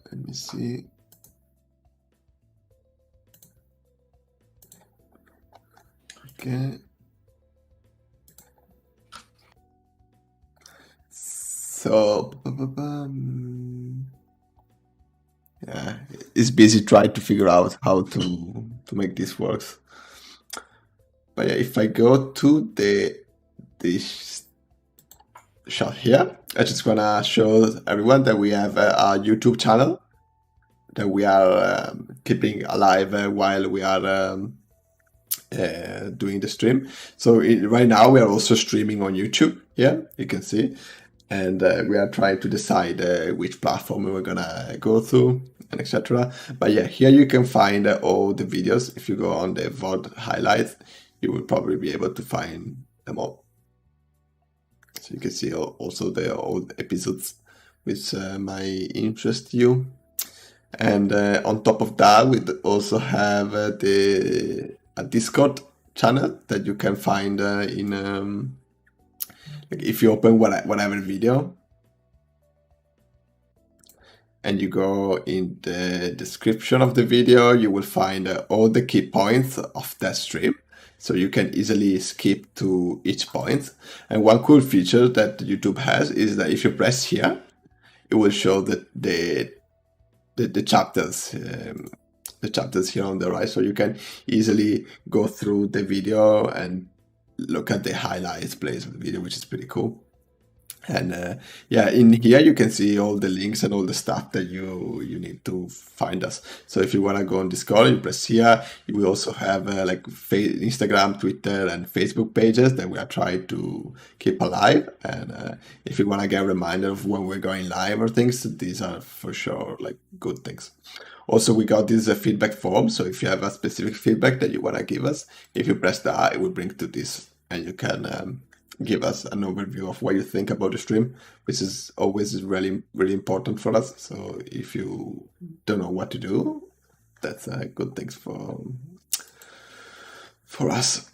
Let me see. Okay. So, yeah, it's busy trying to figure out how to make this work. But yeah, if I go to this shot here, I just wanna show everyone that we have our YouTube channel that we are keeping alive while we are doing the stream. So right now we are also streaming on YouTube. Yeah, you can see, and we are trying to decide which platform we're gonna go through and etc. But yeah, here you can find all the videos. If you go on the VOD highlights, you will probably be able to find them all. So you can see also the old episodes which might interest you. And on top of that, we also have a Discord channel that you can find in like if you open whatever video and you go in the description of the video, you will find all the key points of that stream. So you can easily skip to each point. And one cool feature that YouTube has is that if you press here, it will show the chapters. The chapters here on the right, so you can easily go through the video and look at the highlights plays of the video, which is pretty cool. And yeah, in here you can see all the links and all the stuff that you need to find us. So if you want to go on Discord, you press here. You will also have like Instagram, Twitter, and Facebook pages that we are trying to keep alive. And if you want to get a reminder of when we're going live or things, these are for sure like good things. Also, we got this feedback form. So if you have a specific feedback that you want to give us, if you press that, it will bring to this, and you can give us an overview of what you think about the stream, which is always really, really important for us. So if you don't know what to do, that's a good thing for us.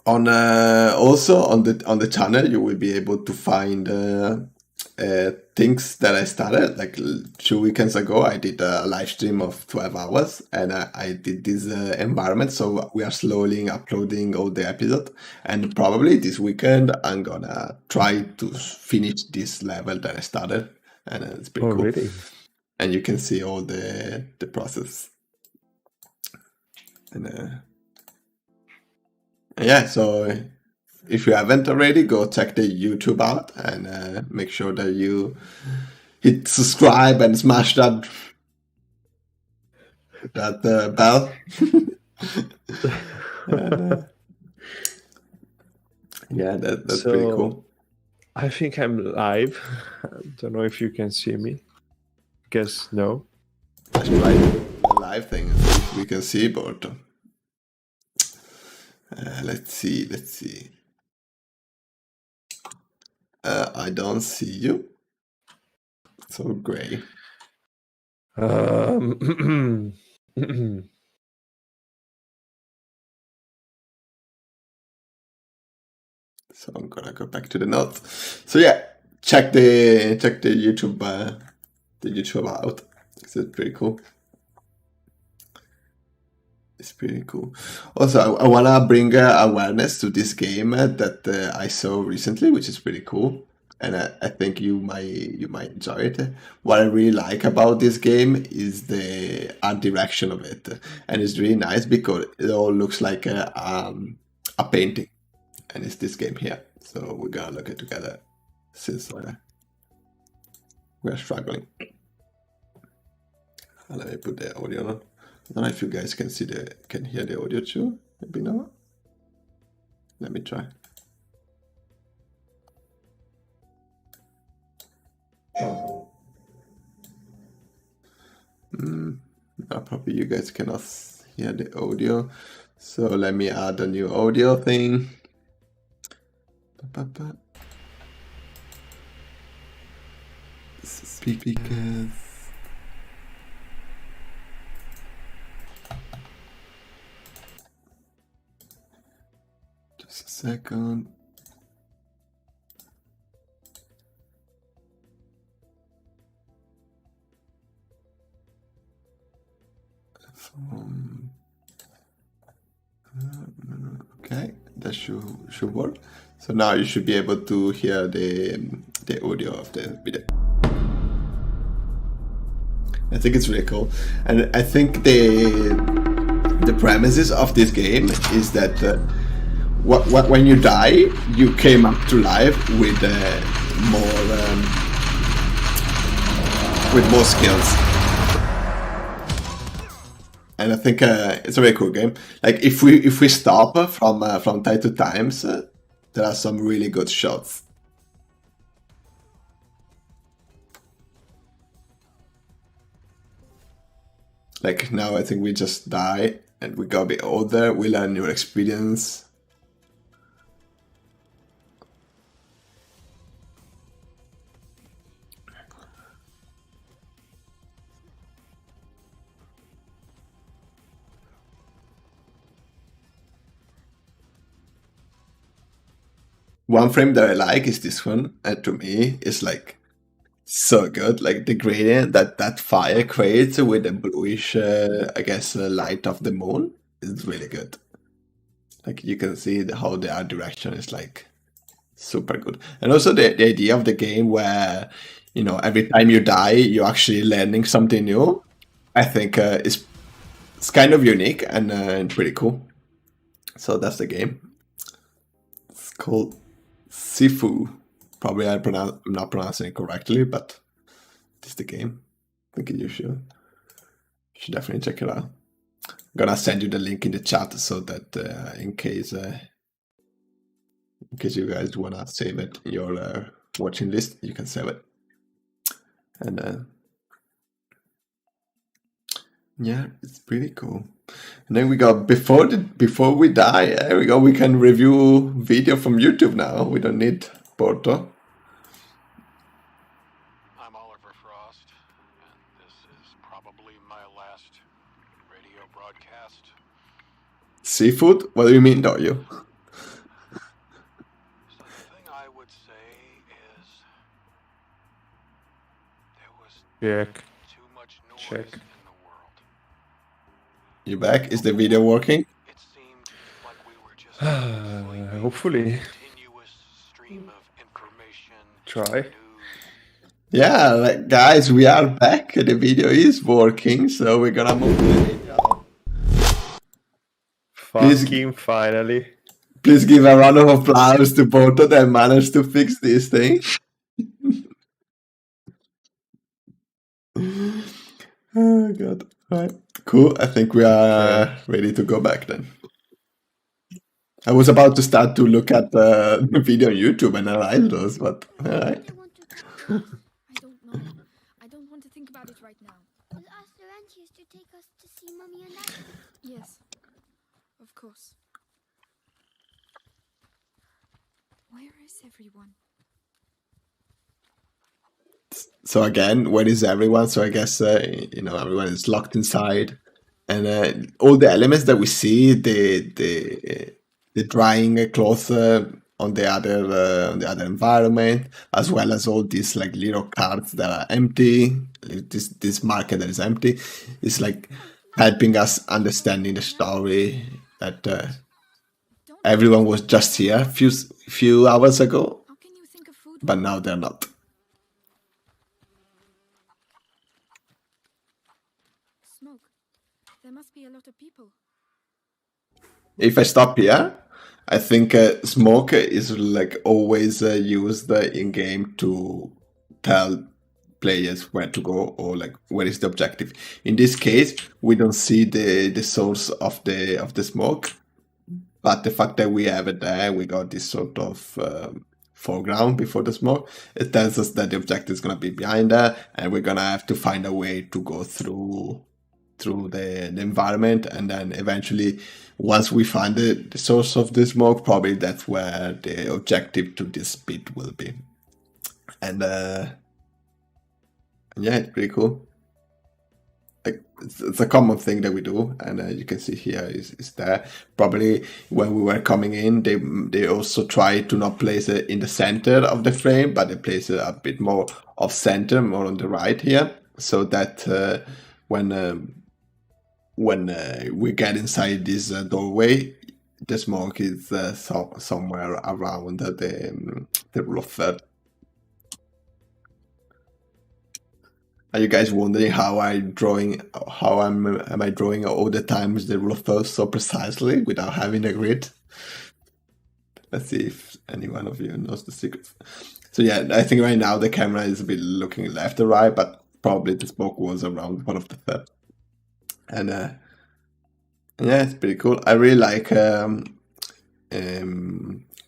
Also on the channel, you will be able to find things that I started. Like 2 weekends ago, I did a live stream of 12 hours, and I did this environment. So we are slowly uploading all the episodes, and probably this weekend I'm gonna try to finish this level that I started, and it's pretty cool. Really? And you can see all the process. And yeah, so if you haven't already, go check the YouTube out and make sure that you hit subscribe and smash that bell. And, yeah, that's pretty cool. I think I'm live. I don't know if you can see me. Guess no. That's right. The live thing we can see, but let's see. I don't see you. So gray. So I'm gonna go back to the notes. So yeah, check the YouTube out. It's pretty cool. It's pretty cool. Also, I wanna bring awareness to this game that I saw recently, which is pretty cool, and I think you might enjoy it. What I really like about this game is the art direction of it, and it's really nice because it all looks like a painting, and it's this game here. So we're gonna look at it together since we're struggling. Let me put the audio on. I don't know if you guys can hear the audio too. Maybe not. Let me try. Probably you guys cannot hear the audio. So let me add a new audio thing. Speakers. Just a second. Okay, that should work. So now you should be able to hear the audio of the video. I think it's really cool, and I think the premises of this game is that when you die, you came up to life with more skills. And I think it's a very cool game. Like if we stop from time to time, there are some really good shots. Like now, I think we just die and we got a bit older. We learn new experience. One frame that I like is this one, and to me, it's like so good. Like the gradient that fire creates with the bluish, I guess, light of the moon is really good. Like you can see how the art direction is like super good, and also the idea of the game where every time you die, you're actually learning something new. I think it's kind of unique and pretty cool. So that's the game. It's called Sifu. Probably I'm not pronouncing it correctly, but this is the game. I think you should definitely check it out. I'm gonna send you the link in the chat so that in case you guys wanna save it in your watching list, you can save it. And yeah, it's pretty cool. And then we got before we die. There we go. We can review video from YouTube now. We don't need Porto. I'm Oliver Frost, and this is probably my last radio broadcast. Seafood? What do you mean, don't you? So the thing I would say is there was too much noise in the world. You back? Is the video working? It seemed like we were just hopefully. continuous stream of information. Try. Yeah, like, guys, we are back. The video is working, so we're gonna move the video. Fucking finally. Please give a round of applause to Porto that managed to fix this thing. Oh god. Alright. Cool. I think we are ready to go back then. I was about to start to look at the video on YouTube and analyze those, but alright. I don't know. I don't want to think about it right now. We'll ask Laurentius to take us to see Mummy and Daddy. Yes, of course. Where is everyone? So again, where is everyone? So I guess everyone is locked inside, and all the elements that we see, the drying cloth on the other environment, as well as all these like little cards that are empty. This market that is empty is like helping us understanding the story that everyone was just here few hours ago, but now they're not. Smoke. There must be a lot of people. If I stop here, I think smoke is like always used in game to tell players where to go or like where is the objective. In this case, we don't see the source of the smoke, but the fact that we have it there, we got this sort of foreground before the smoke. It tells us that the objective is gonna be behind there, and we're gonna have to find a way to go through the environment, and then eventually, once we find the source of the smoke, probably that's where the objective to this bit will be. And yeah, it's pretty cool. Like it's a common thing that we do, and you can see here is there. Probably when we were coming in, they also try to not place it in the center of the frame, but they place it a bit more off center, more on the right here, so that when we get inside this doorway, the smoke is somewhere around the rule of third. Are you guys wondering how am I drawing all the times the rule of third so precisely without having a grid? Let's see if any one of you knows the secret. So yeah, I think right now the camera is a bit looking left or right, but probably the smoke was around one of the third. And yeah, it's pretty cool. I really like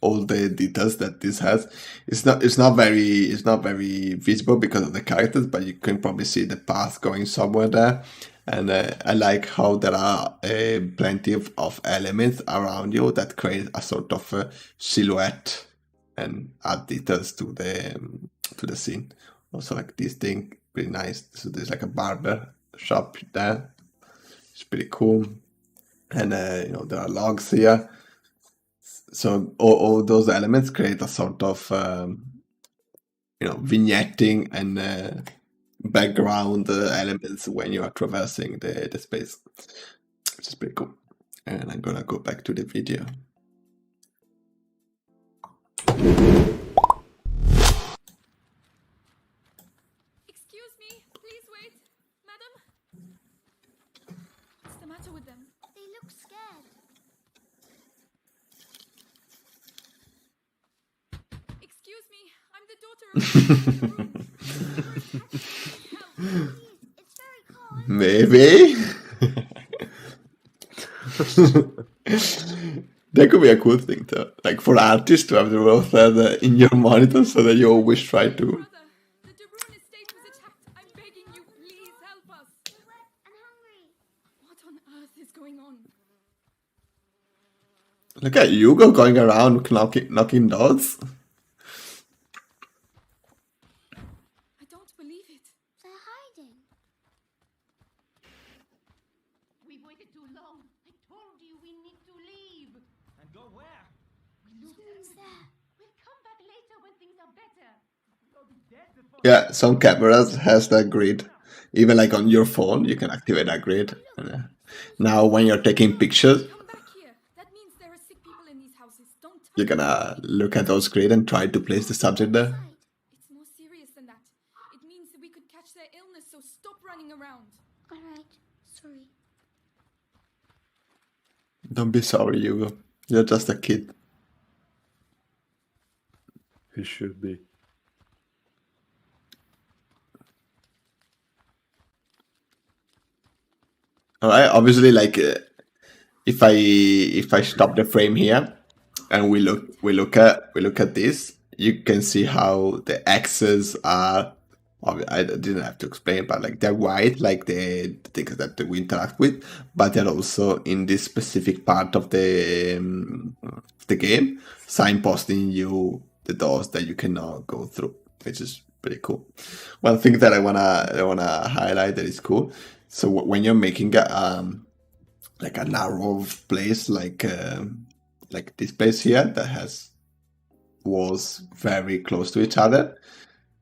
all the details that this has. It's not very visible because of the characters, but you can probably see the path going somewhere there. And I like how there are plenty of elements around you that create a sort of silhouette and add details to the scene. Also, like this thing, pretty nice. So there's like a barber shop there. It's pretty cool. And there are logs here. So all those elements create a sort of vignetting and background elements when you are traversing the space, which is pretty cool. And I'm gonna go back to the video. Excuse me, please wait. Madam? What's the matter with them? They look scared. Excuse me, I'm the daughter of It's very cold. Maybe. That could be a cool thing though, like for artists to have the role of third in your monitor, so that you always try to. The De Bruyne estate was attacked. I'm begging you, please help us. We're wet and hungry. What on earth is going on? Look at Hugo going around knocking doors. I don't believe it. They're hiding. We waited too long. I told you we need to leave. And go where? Someone's there. We'll come back later when things are better. You'll be dead before. Yeah, some cameras has that grid. Even like on your phone, you can activate that grid. And, now, when you're taking pictures, Come back here. That means there are sick people in these houses. Don't touch you're gonna look at those grid and try to place the subject there. It's more serious than that. It means that we could catch their illness, so stop running around. All right. Sorry. Don't be sorry, Hugo. You're just a kid. He should be. All right. Obviously, like if I stop the frame here and we look at this, you can see how the X's are. I didn't have to explain, but like they're white, like the things that we interact with, but they're also in this specific part of the game, signposting you the doors that you cannot go through, which is pretty cool. One thing that I wanna highlight that is cool. So when you're making like a narrow place, like this place here that has walls very close to each other,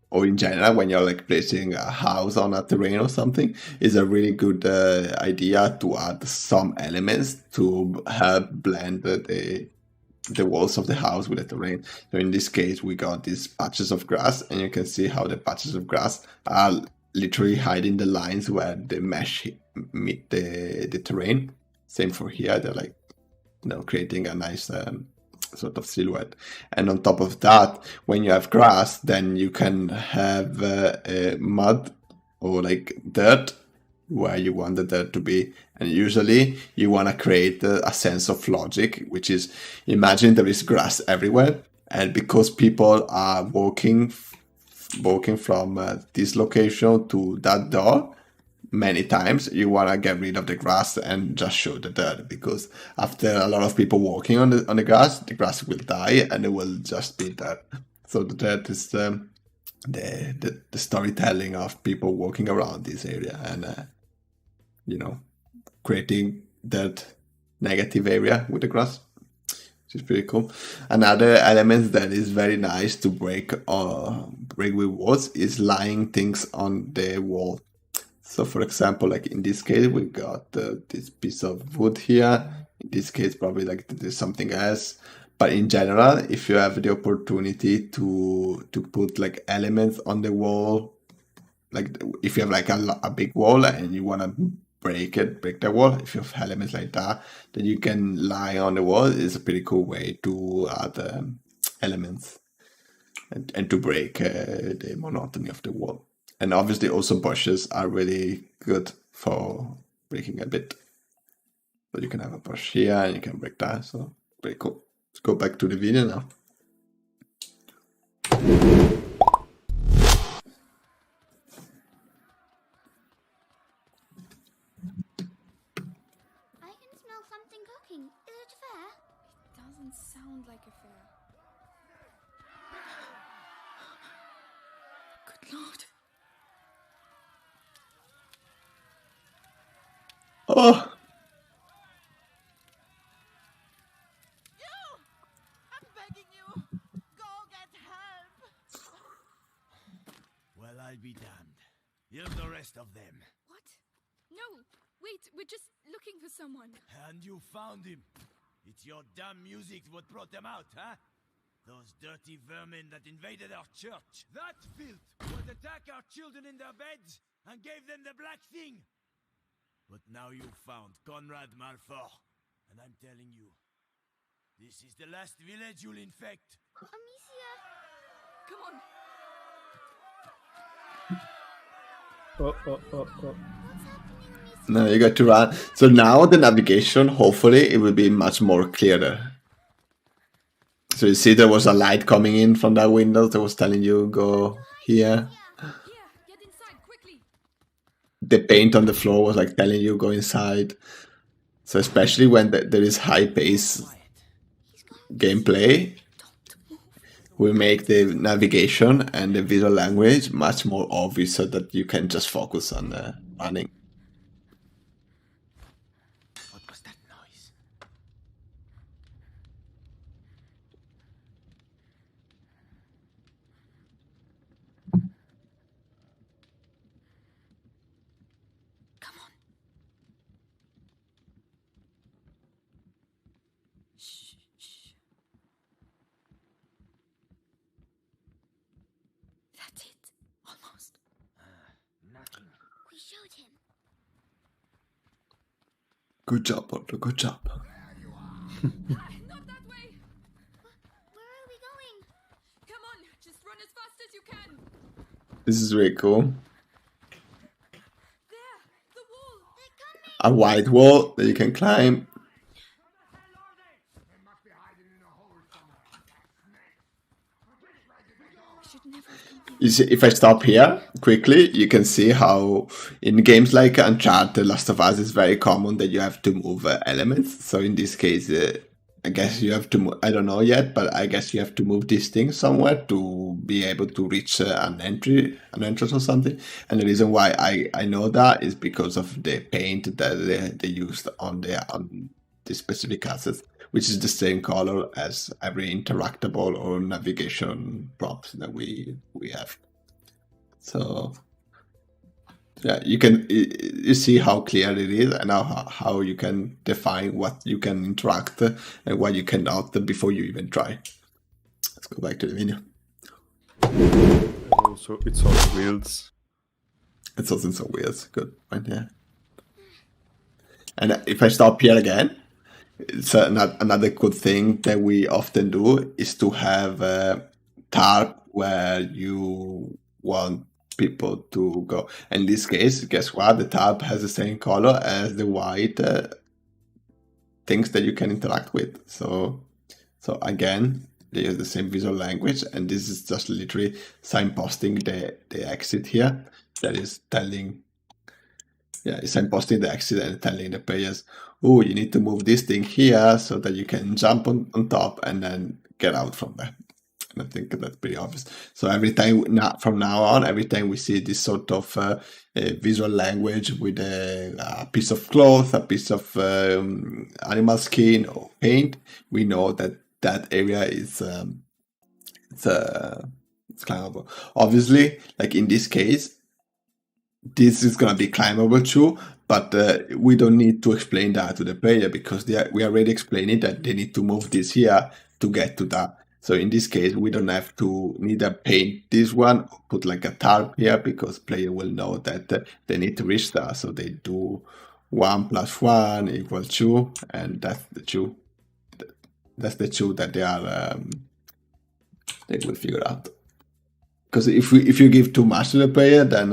or in general when you're like placing a house on a terrain or something, is a really good idea to add some elements to help blend the walls of the house with the terrain. So in this case, we got these patches of grass, and you can see how the patches of grass are literally hiding the lines where the mesh meet the terrain. Same for here, they're like, you know, creating a nice sort of silhouette. And on top of that, when you have grass, then you can have mud or like dirt where you want the dirt to be. And usually you want to create a sense of logic, which is, imagine there is grass everywhere, and because people are walking from this location to that door many times, you want to get rid of the grass and just show the dirt, because after a lot of people walking on the grass will die and it will just be dirt. So the dirt is the storytelling of people walking around this area, and you know, creating that negative area with the grass, which is pretty cool. Another element that is very nice to break with walls is laying things on the wall. So for example, like in this case, we got this piece of wood here. In this case, probably like there's something else. But in general, if you have the opportunity to put like elements on the wall, like if you have like a big wall and you want to break the wall, if you have elements like that you can lie on the wall, is a pretty cool way to add elements and to break the monotony of the wall. And obviously also bushes are really good for breaking a bit. So you can have a bush here and you can break that, so pretty cool. Let's go back to the video now. Sound like a fair. Good Lord. Oh. You! I'm begging you. Go get help. Well, I'll be damned. Here's the rest of them. What? No, wait, we're just looking for someone. And you found him. It's your damn music what brought them out, huh? Those dirty vermin that invaded our church. That filth would attack our children in their beds and gave them the black thing. But now you found Conrad Malfort. And I'm telling you, this is the last village you'll infect. Amicia! Come on. Oh. Now you got to run. So now the navigation, hopefully it will be much more clearer. So you see there was a light coming in from that window that was telling you go here. Get inside quickly. The paint on the floor was like telling you go inside. So especially when there is high pace gameplay, we make the navigation and the visual language much more obvious so that you can just focus on running. What was that noise? Come on. Shh. That's it. Almost. Nothing. We showed him. Good job, Porto. Good job. Not that way. Where are we going? Come on, just run as fast as you can. This is really cool. There, the wall. They're coming. A white wall that you can climb. We should never have come here. You see, if I stop here quickly, you can see how in games like Uncharted, Last of Us, it's very common that you have to move elements. So in this case, I guess you have to move, I don't know yet, but I guess you have to move this thing somewhere to be able to reach an entrance or something. And the reason why I know that is because of the paint that they used on the specific assets. which is the same color as every interactable or navigation props that we have. So yeah, you see how clear it is, and how you can define what you can interact and what you cannot before you even try. Let's go back to the video. Also, it's on wheels. It's also on wheels. Good point, yeah. And if I stop here again, it's another good thing that we often do is to have a tarp where you want people to go. In this case, guess what? The tarp has the same color as the white things that you can interact with. So again, they use the same visual language, and this is just literally signposting the exit here. That is telling, yeah, it's signposting the exit and telling the players, oh, you need to move this thing here so that you can jump on top and then get out from there. And I think that's pretty obvious. So every time from now on, every time we see this sort of visual language with a piece of cloth, a piece of animal skin or paint, we know that area is it's climbable. Obviously, like in this case, this is gonna be climbable too, but we don't need to explain that to the player because we already explained it that they need to move this here to get to that. So in this case, we don't have to neither paint this one or put like a tarp here because player will know that they need to reach that. So they do 1 + 1 = 2, and that's the 2. That's the 2 that they will figure out. Because if you give too much to the player, then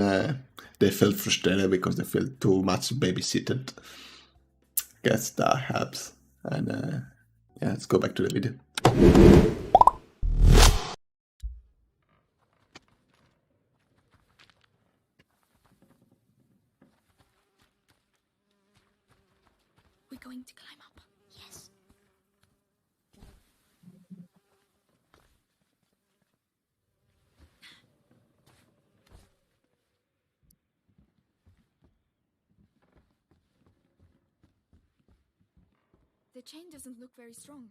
they feel frustrated because they feel too much babysitted. Guess that helps. And yeah, let's go back to the video. We're going to climb up. Yes. The chain doesn't look very strong.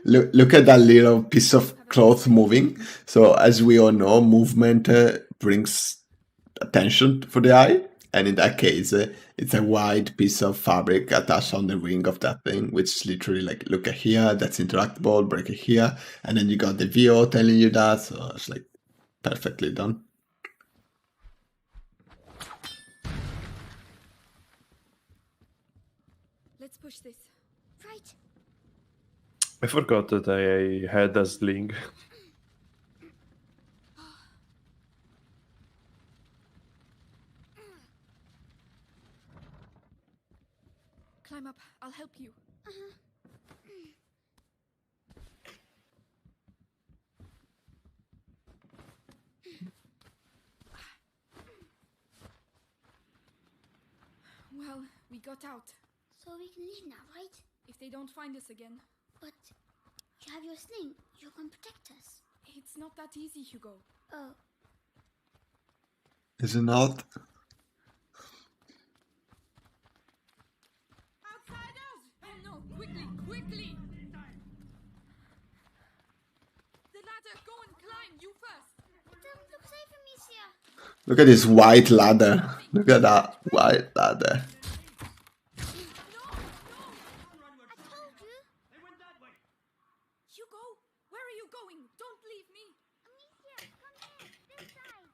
Look at that little piece of cloth moving. So as we all know, movement brings attention for the eye, and in that case it's a wide piece of fabric attached on the ring of that thing, which is literally like, look at here, that's interactable, break it here, and then you got the VO telling you that. So it's like perfectly done. Let's push this. Right. I forgot that I had a sling. Climb up. I'll help you. Well, we got out. So we can leave now, right? If they don't find us again. But you have your sling. You can protect us. It's not that easy, Hugo. Oh. Is it not? Outsiders! Oh no, quickly! The ladder, go and climb, you first! Don't look safe, Amicia! Look at this white ladder. Look at that white ladder. Hugo, where are you going? Don't leave me! Amicia, come here, this side!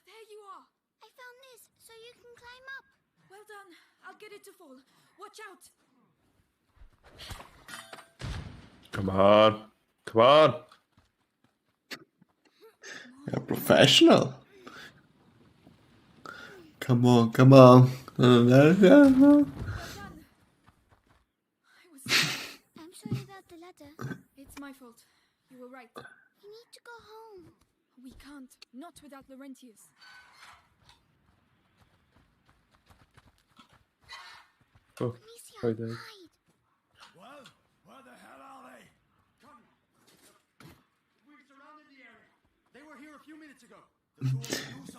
There you are! I found this, so you can climb up. Well done. I'll get it to fall. Watch out! Come on. Come on. You're a professional. Come on, come on. Well done. I'm sorry about the ladder. It's my fault. You were right. We need to go home. We can't. Not without Laurentius. Oh, Amicia, right there. hide. Well, where the hell are they? Come. We surrounded the area. They were here a few minutes ago.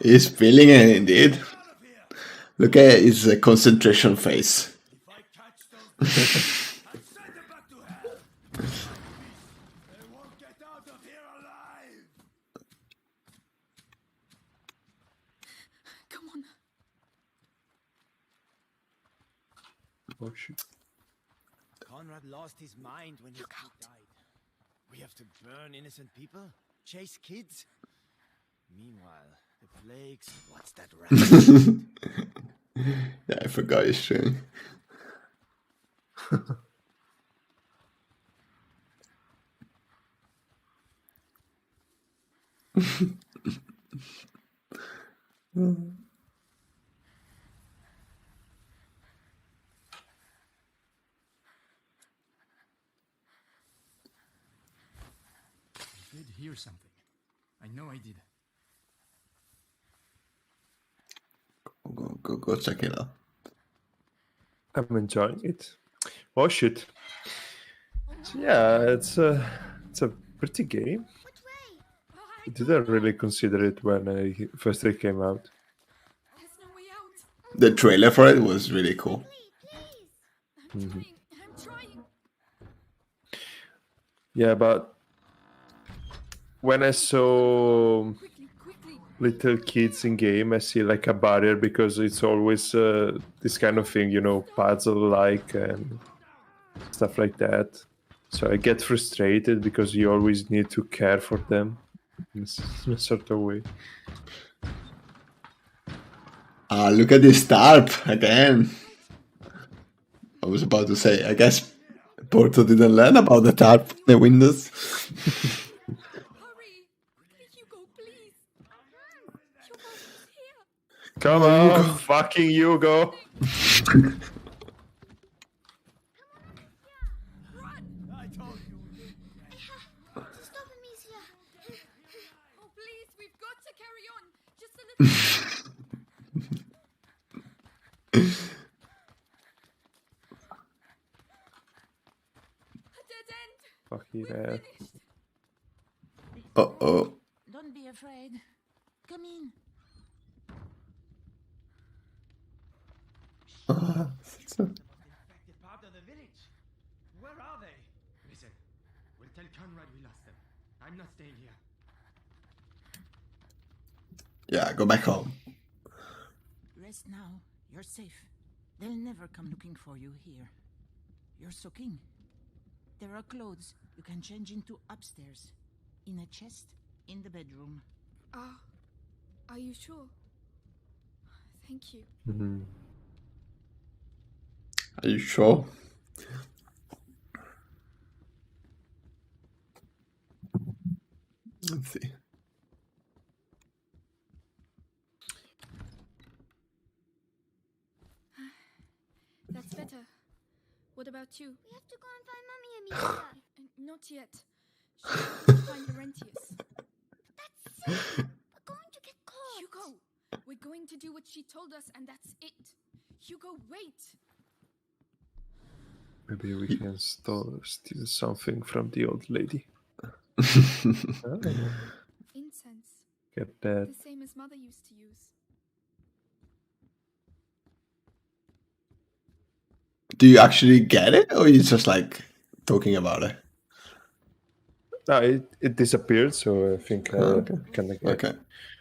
He's feeling it indeed. Look at his concentration face. If I catch those bastards, I'll send them back to hell. They won't get out of here alive. Come on. Oh shit. Conrad lost his mind when his kid died. We have to burn innocent people? Chase kids? Meanwhile, the plagues... What's that rat? Yeah, I forgot his string. I did hear something. I know I did. Go check it out. I'm enjoying it. Oh shit. So, yeah, it's a pretty game. I didn't really consider it when first it came out. There's no way out. The trailer for it was really cool. I'm trying. Yeah, but when I saw little kids in game, I see like a barrier because it's always this kind of thing, you know, puzzle-like and stuff like that. So I get frustrated because you always need to care for them in a sort of way. Look at this tarp again. I was about to say, I guess Porto didn't learn about the tarp in the windows. Come on, fucking Hugo! I told you. Stop, Amicia. Oh, please, we've got to carry on. Just a little. A dead end. Fucking hell. Uh-oh. Don't be afraid. Come in. Infected part of the village. Where are they? Listen, we'll tell Conrad we lost them. I'm not staying here. Yeah, go back home. Rest now. You're safe. They'll never come looking for you here. You're soaking. There are clothes you can change into upstairs. In a chest in the bedroom. Are you sure? Thank you. Mm-hmm. Are you sure? Let's see. That's better. What about you? We have to go and find Mummy, Amicia. Not yet. She'll find Laurentius. That's silly. We're going to get caught. Hugo, we're going to do what she told us, and that's it. Hugo, wait. Maybe we can steal something from the old lady. Incense. Get that. The same as Mother used to use. Do you actually get it, or are you just like talking about it? No, it disappeared, so I think Okay. can I get Okay.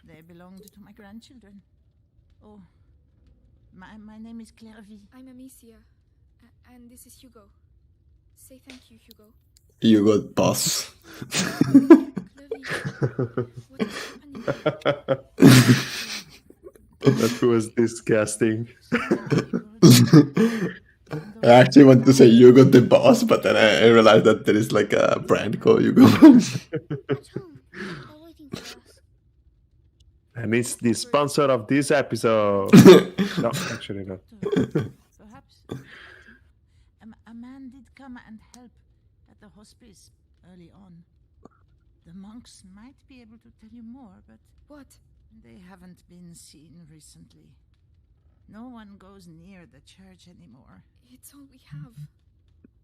They belonged to my grandchildren. Oh, my name is Clairvy. I'm Amicia. And this is Hugo. Say thank you, Hugo. You got boss. That was disgusting. I actually want to say you got the boss, but then I realized that there is like a brand called Hugo. And it's the sponsor of this episode. No, actually not. Perhaps. A man did come and help at the hospice early on. The monks might be able to tell you more, but... What? They haven't been seen recently. No one goes near the church anymore. It's all we have.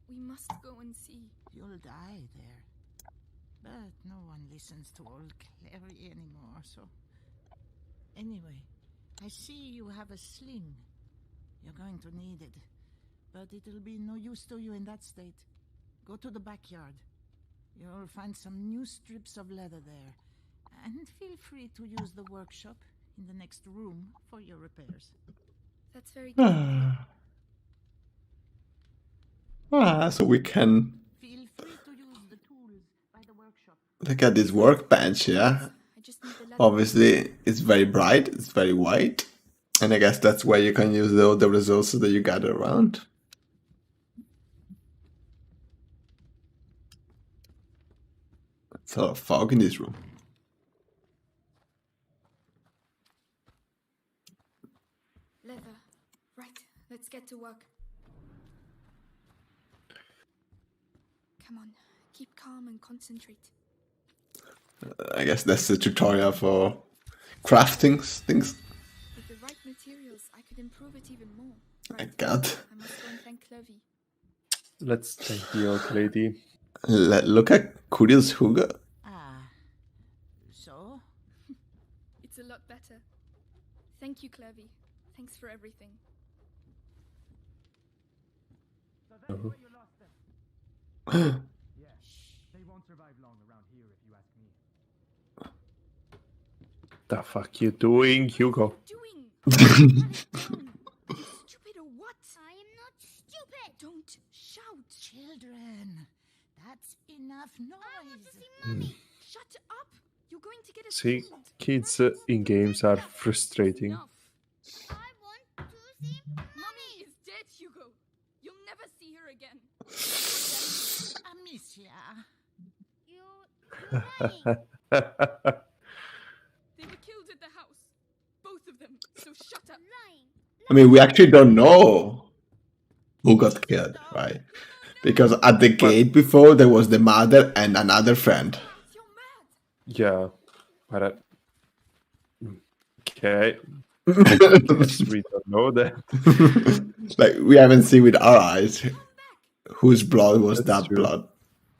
We must go and see. You'll die there. But no one listens to old Clary anymore, so... Anyway, I see you have a sling. You're going to need it, but it'll be no use to you in that state. Go to the backyard. You'll find some new strips of leather there, and feel free to use the workshop in the next room for your repairs. That's very good. So we can Feel free to use the tools by the workshop. look at this workbench here. I just need the leather. Obviously, it's very bright, it's very white, and I guess that's where you can use all the resources that you gather around. It's a lot of fog in this room. Leather. Right, let's get to work. Come on, keep calm and concentrate. I guess that's the tutorial for crafting things. With the right materials, I could improve it even more. My God. I must go and thank Clovey. Let's thank the old lady. Look at Curious Hugo. So? It's a lot better. Thank you, Clovey. Thanks for everything. So that's where you lost them. Yeah, they won't survive long around here if you ask me. The fuck you doing, Hugo? Stupid or what? I am not stupid. Don't shout. Children, that's enough noise. I want to see Mommy. Shut up. You're going to get us See, killed. kids in games are frustrating. Enough. I want to see Mommy is dead, Hugo. You'll never see her again. Amicia. you're lying. They were killed at the house. Both of them. So shut up. Lying. I mean, we actually don't know who got killed, right? Because at the gate before, there was the mother and another friend. You're mad. Yeah, but okay. Guess we don't know that. Like, we haven't seen with our eyes whose blood was That's that true. blood.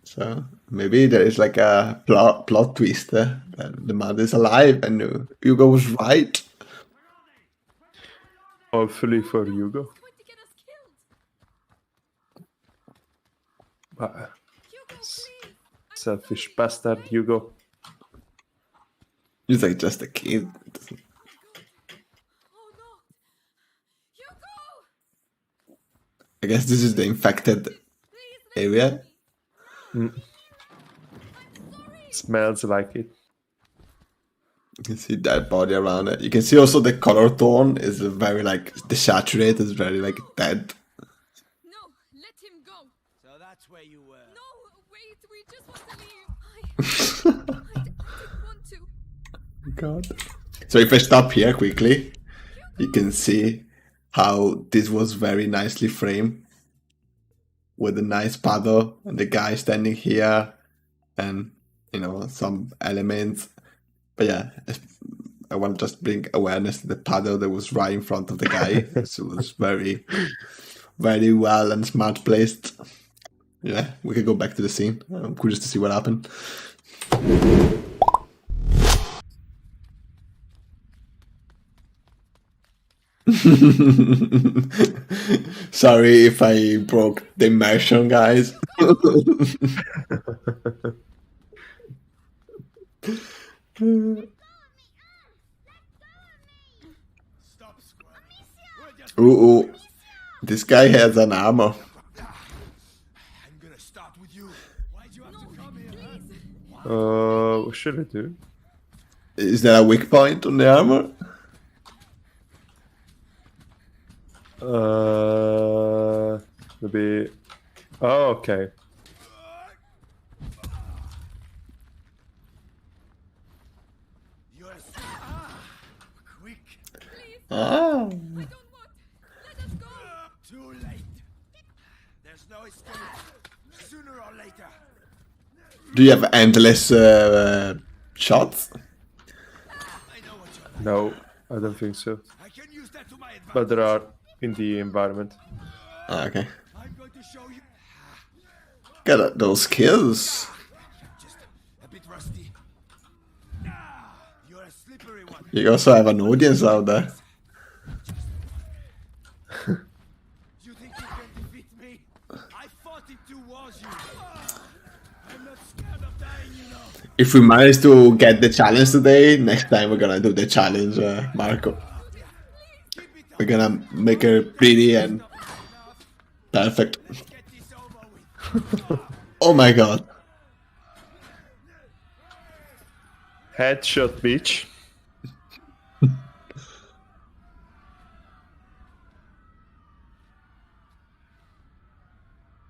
So maybe there is like a plot twist that the mother is alive and Hugo was right. Hopefully for Hugo. It's going to get us killed. But Hugo, please. selfish bastard, Hugo. He's like just a kid. Oh no. Hugo! I guess this is the infected area. Smells like it. You can see that body around it. You can see also the color tone is very like desaturated, it's very like dead. No, let him go. So that's where you were. No, wait, we just want to leave. I didn't want to. God. So if I stop here quickly, you can see how this was very nicely framed with a nice paddle and the guy standing here and, you know, some elements. But yeah, I want to just bring awareness to the paddle that was right in front of the guy. So it was very, very well and smart placed. Yeah, we can go back to the scene. I'm curious to see what happened. Sorry if I broke the immersion, guys. Stop squirming. We're just Ooh, this guy has an armor. I'm gonna start with you. Why'd you have to come here, huh? What should I do? Is there a weak point on the armor? Maybe. Oh, okay. You're quick. Ah. Too late. There's no escape. Sooner or later. Do you have endless shots? No, I don't think so. I can use that to my advantage. But there are in the environment. Ah, okay. I'm going to show you. Got those skills. Just a bit rusty. You're a slippery one. You also have an audience out there. I fought in 2 wars, you. I'm not scared of dying, you know. If we manage to get the challenge today, next time we're gonna do the challenge, Marco. We're gonna make it pretty and perfect. Oh my god. Headshot, bitch.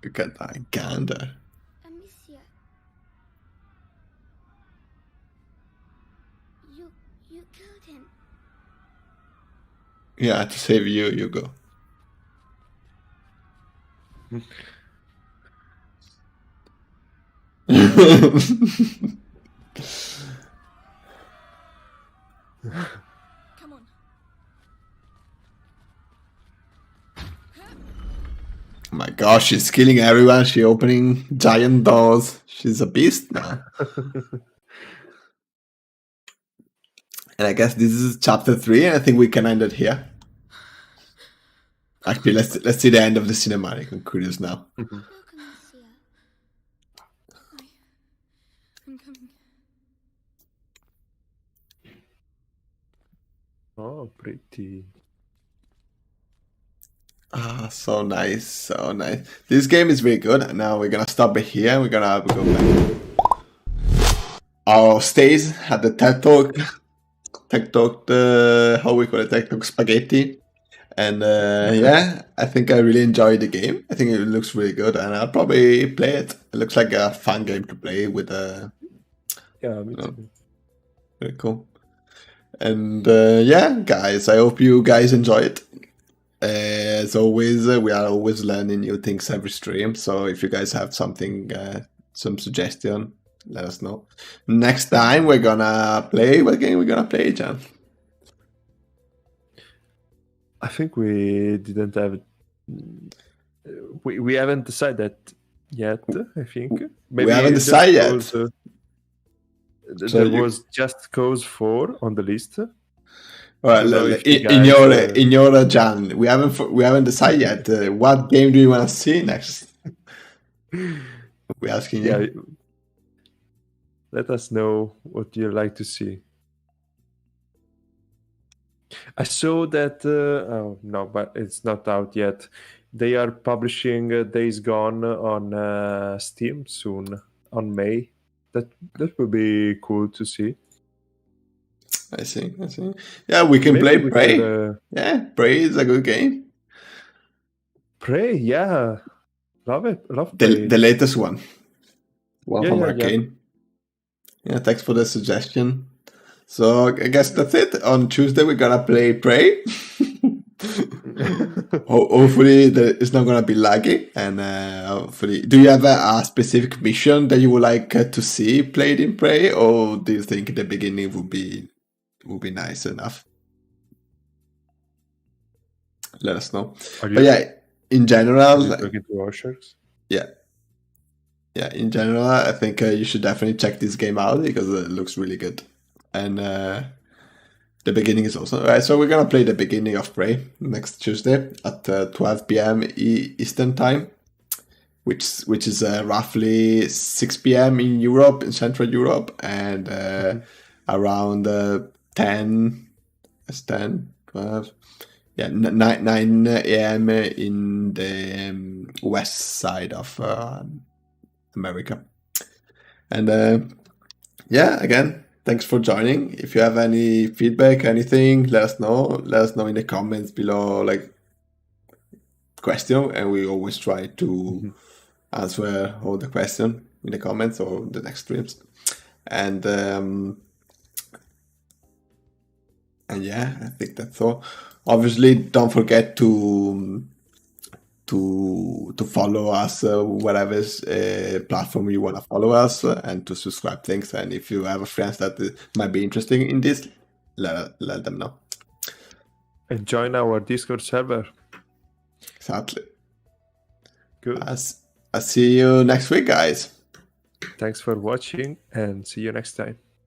Look at that gander. Amicia. You killed him. Yeah, to save you, you go. Come on. Oh my gosh, she's killing everyone. She's opening giant doors. She's a beast now. And I guess this is chapter 3, and I think we can end it here. Actually, let's see the end of the cinematic. I'm curious now. Look, Amicia. I'm coming. Oh, pretty. Ah, so nice, so nice. This game is very good. Now we're gonna stop it here. We're gonna go back. Our stays at the TED Talk, how we call it, TED Talk Spaghetti. And yeah, I think I really enjoyed the game. I think it looks really good, and I'll probably play it. It looks like a fun game to play with Yeah, me too. Very cool. And yeah, guys, I hope you guys enjoy it. As always, we are always learning new things every stream. So if you guys have something, some suggestion, let us know. Next time we're gonna play. What game we're gonna play, Jan? I think we didn't have. We haven't decided yet. I think we haven't decided yet. There was just Cause 4 on the list. Well, in your Jan, we haven't decided yet. What game do you want to see next? We're asking you. Yeah, let us know what you like to see. I saw that. Oh no, but it's not out yet. They are publishing Days Gone on Steam soon on May. That would be cool to see. I see. Yeah, we can play Prey. Yeah, Prey is a good game. Prey, yeah. Love it. Love Prey. The latest one. From Arcane. Yeah, thanks for the suggestion. So I guess that's it. On Tuesday we're gonna play Prey. Hopefully it's not gonna be laggy, and hopefully. Do you have a specific mission that you would like to see played in Prey, or do you think the beginning would be nice enough? Let us know. But yeah, in general, in general, I think you should definitely check this game out because it looks really good, and the beginning is also right. So we're gonna play the beginning of Prey next Tuesday at 12 p.m. Eastern time, which is roughly 6 p.m. in Europe, in Central Europe, and around 10, 12, 9 a.m. in the west side of America. And yeah, again, thanks for joining. If you have any feedback, anything, let us know. Let us know in the comments below, like, question, and we always try to answer all the question in the comments or the next streams. And yeah, I think that's all. Obviously, don't forget to follow us whatever platform you want to follow us, and to subscribe things. And if you have friends that might be interested in this, let them know. And join our Discord server. Exactly. Good. I'll see you next week, guys. Thanks for watching, and see you next time.